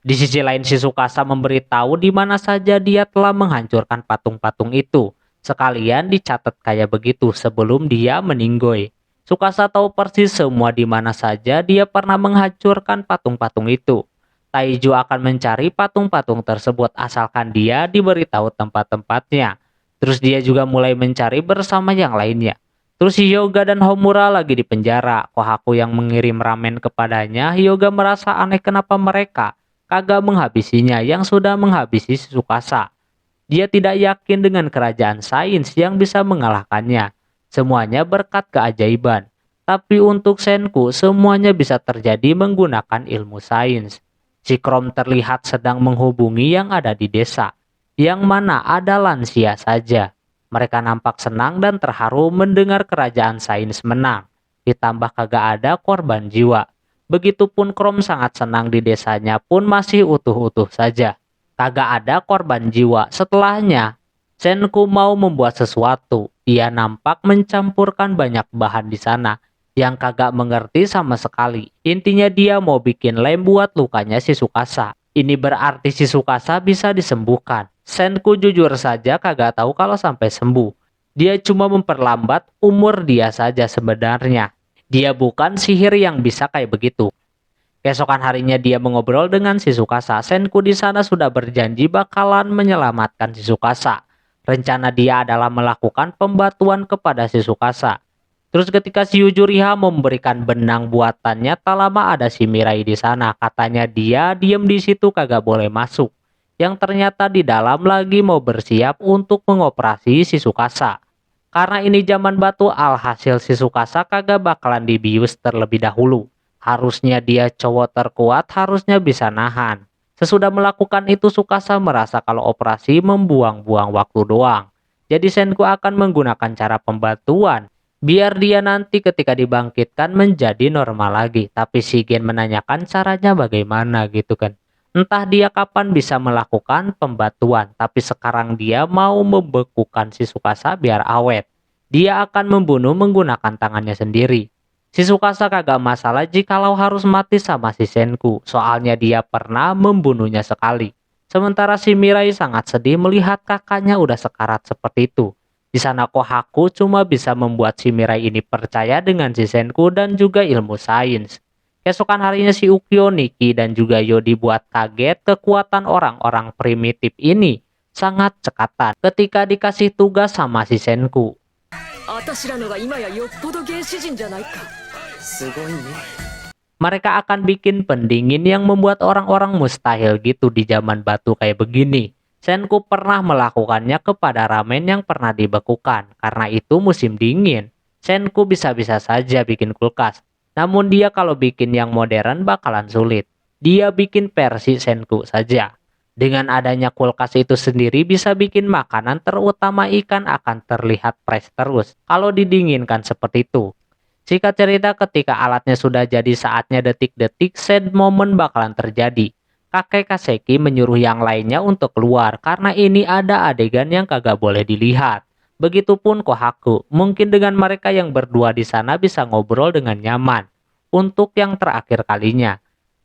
Di sisi lain si Tsukasa memberitahu di mana saja dia telah menghancurkan patung-patung itu. Sekalian dicatat kayak begitu sebelum dia meninggoy. Tsukasa tahu persis semua di mana saja dia pernah menghancurkan patung-patung itu. Taiju akan mencari patung-patung tersebut asalkan dia diberitahu tempat-tempatnya. Terus dia juga mulai mencari bersama yang lainnya. Terus Hyuga dan Homura lagi di penjara. Kohaku yang mengirim ramen kepadanya, Hyuga merasa aneh kenapa mereka kagak menghabisinya yang sudah menghabisi Tsukasa. Dia tidak yakin dengan kerajaan sains yang bisa mengalahkannya. Semuanya berkat keajaiban. Tapi untuk Senku, semuanya bisa terjadi menggunakan ilmu sains. Si Chrome terlihat sedang menghubungi yang ada di desa. Yang mana ada lansia saja. Mereka nampak senang dan terharu mendengar kerajaan sains menang. Ditambah kagak ada korban jiwa. Begitupun Chrome sangat senang di desanya pun masih utuh-utuh saja. Kagak ada korban jiwa. Setelahnya, Senku mau membuat sesuatu. Dia nampak mencampurkan banyak bahan di sana yang kagak mengerti sama sekali. Intinya dia mau bikin lem buat lukanya si Tsukasa. Ini berarti si Tsukasa bisa disembuhkan. Senku jujur saja kagak tahu kalau sampai sembuh. Dia cuma memperlambat umur dia saja sebenarnya. Dia bukan sihir yang bisa kayak begitu. Keesokan harinya dia mengobrol dengan si Tsukasa. Senku di sana sudah berjanji bakalan menyelamatkan si Tsukasa. Rencana dia adalah melakukan pembatuan kepada si Tsukasa. Terus ketika si Yujuriha memberikan benang buatannya, tak lama ada si Mirai di sana. Katanya dia diem di situ kagak boleh masuk. Yang ternyata di dalam lagi mau bersiap untuk mengoperasi si Tsukasa. Karena ini zaman batu, alhasil si Tsukasa kagak bakalan dibius terlebih dahulu. Harusnya dia cowok terkuat, harusnya bisa nahan. Sesudah melakukan itu, Tsukasa merasa kalau operasi membuang-buang waktu doang. Jadi Senku akan menggunakan cara pembantuan, biar dia nanti ketika dibangkitkan menjadi normal lagi. Tapi Shigen menanyakan caranya bagaimana gitu kan. Entah dia kapan bisa melakukan pembatuan, tapi sekarang dia mau membekukan si Tsukasa biar awet. Dia akan membunuh menggunakan tangannya sendiri. Si Tsukasa kagak masalah jikalau harus mati sama si Senku, soalnya dia pernah membunuhnya sekali. Sementara si Mirai sangat sedih melihat kakaknya udah sekarat seperti itu. Di sana Kohaku cuma bisa membuat si Mirai ini percaya dengan si Senku dan juga ilmu sains. Keesokan harinya si Ukyo, Niki, dan juga Yo dibuat kaget kekuatan orang-orang primitif ini sangat cekatan ketika dikasih tugas sama si Senku. Mereka akan bikin pendingin yang membuat orang-orang mustahil gitu di zaman batu kayak begini. Senku pernah melakukannya kepada ramen yang pernah dibekukan. Karena itu musim dingin, Senku bisa-bisa saja bikin kulkas. Namun dia kalau bikin yang modern bakalan sulit. Dia bikin versi Senku saja. Dengan adanya kulkas itu sendiri bisa bikin makanan terutama ikan akan terlihat fresh terus kalau didinginkan seperti itu. Singkat cerita, ketika alatnya sudah jadi, saatnya detik-detik sad moment bakalan terjadi. Kakek Kaseki menyuruh yang lainnya untuk keluar karena ini ada adegan yang kagak boleh dilihat. Begitupun Kohaku, mungkin dengan mereka yang berdua di sana bisa ngobrol dengan nyaman. Untuk yang terakhir kalinya,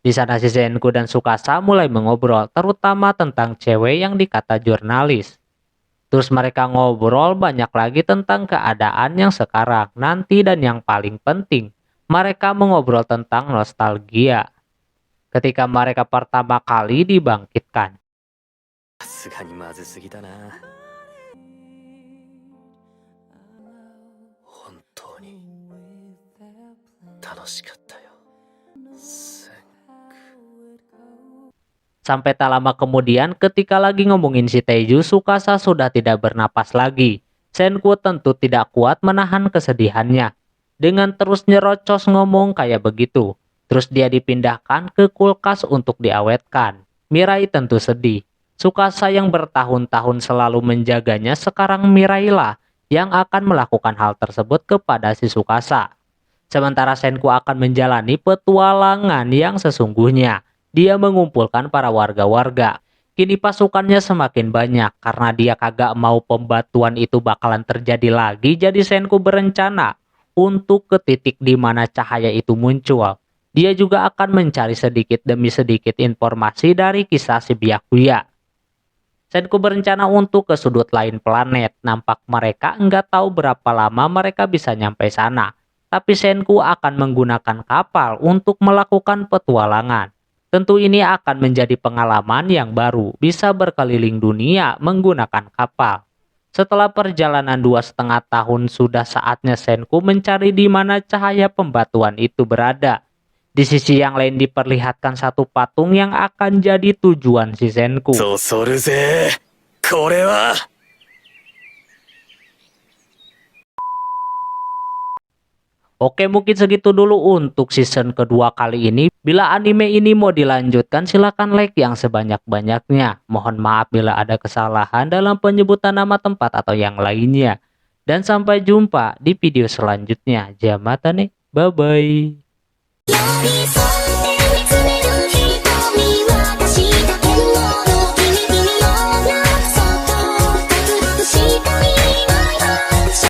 di sana si Senku dan Tsukasa mulai mengobrol, terutama tentang cewek yang dikata jurnalis. Terus mereka ngobrol banyak lagi tentang keadaan yang sekarang, nanti, dan yang paling penting, mereka mengobrol tentang nostalgia. Ketika mereka pertama kali dibangkitkan. さすがにまずすぎだな。本当に楽しかったよ。Sampai tak lama kemudian ketika lagi ngomongin si Teju, Tsukasa sudah tidak bernapas lagi. Senku tentu tidak kuat menahan kesedihannya. Dengan terus nyerocos ngomong kayak begitu. Terus dia dipindahkan ke kulkas untuk diawetkan. Mirai tentu sedih. Tsukasa yang bertahun-tahun selalu menjaganya, sekarang Mirai lah yang akan melakukan hal tersebut kepada si Tsukasa. Sementara Senku akan menjalani petualangan yang sesungguhnya. Dia mengumpulkan para warga-warga. Kini pasukannya semakin banyak karena dia kagak mau pembatuan itu bakalan terjadi lagi. Jadi Senku berencana untuk ke titik di mana cahaya itu muncul. Dia juga akan mencari sedikit demi sedikit informasi dari kisah si Byakuya. Senku berencana untuk ke sudut lain planet. Nampak mereka nggak tahu berapa lama mereka bisa nyampe sana. Tapi Senku akan menggunakan kapal untuk melakukan petualangan. Tentu ini akan menjadi pengalaman yang baru, bisa berkeliling dunia menggunakan kapal. Setelah perjalanan 2,5 tahun, sudah saatnya Senku mencari di mana cahaya pembatuan itu berada. Di sisi yang lain diperlihatkan satu patung yang akan jadi tujuan si Senku. Oke, mungkin segitu dulu untuk season kedua kali ini. Bila anime ini mau dilanjutkan, silahkan like yang sebanyak-banyaknya. Mohon maaf bila ada kesalahan dalam penyebutan nama tempat atau yang lainnya. Dan sampai jumpa di video selanjutnya. Jamatane, bye-bye.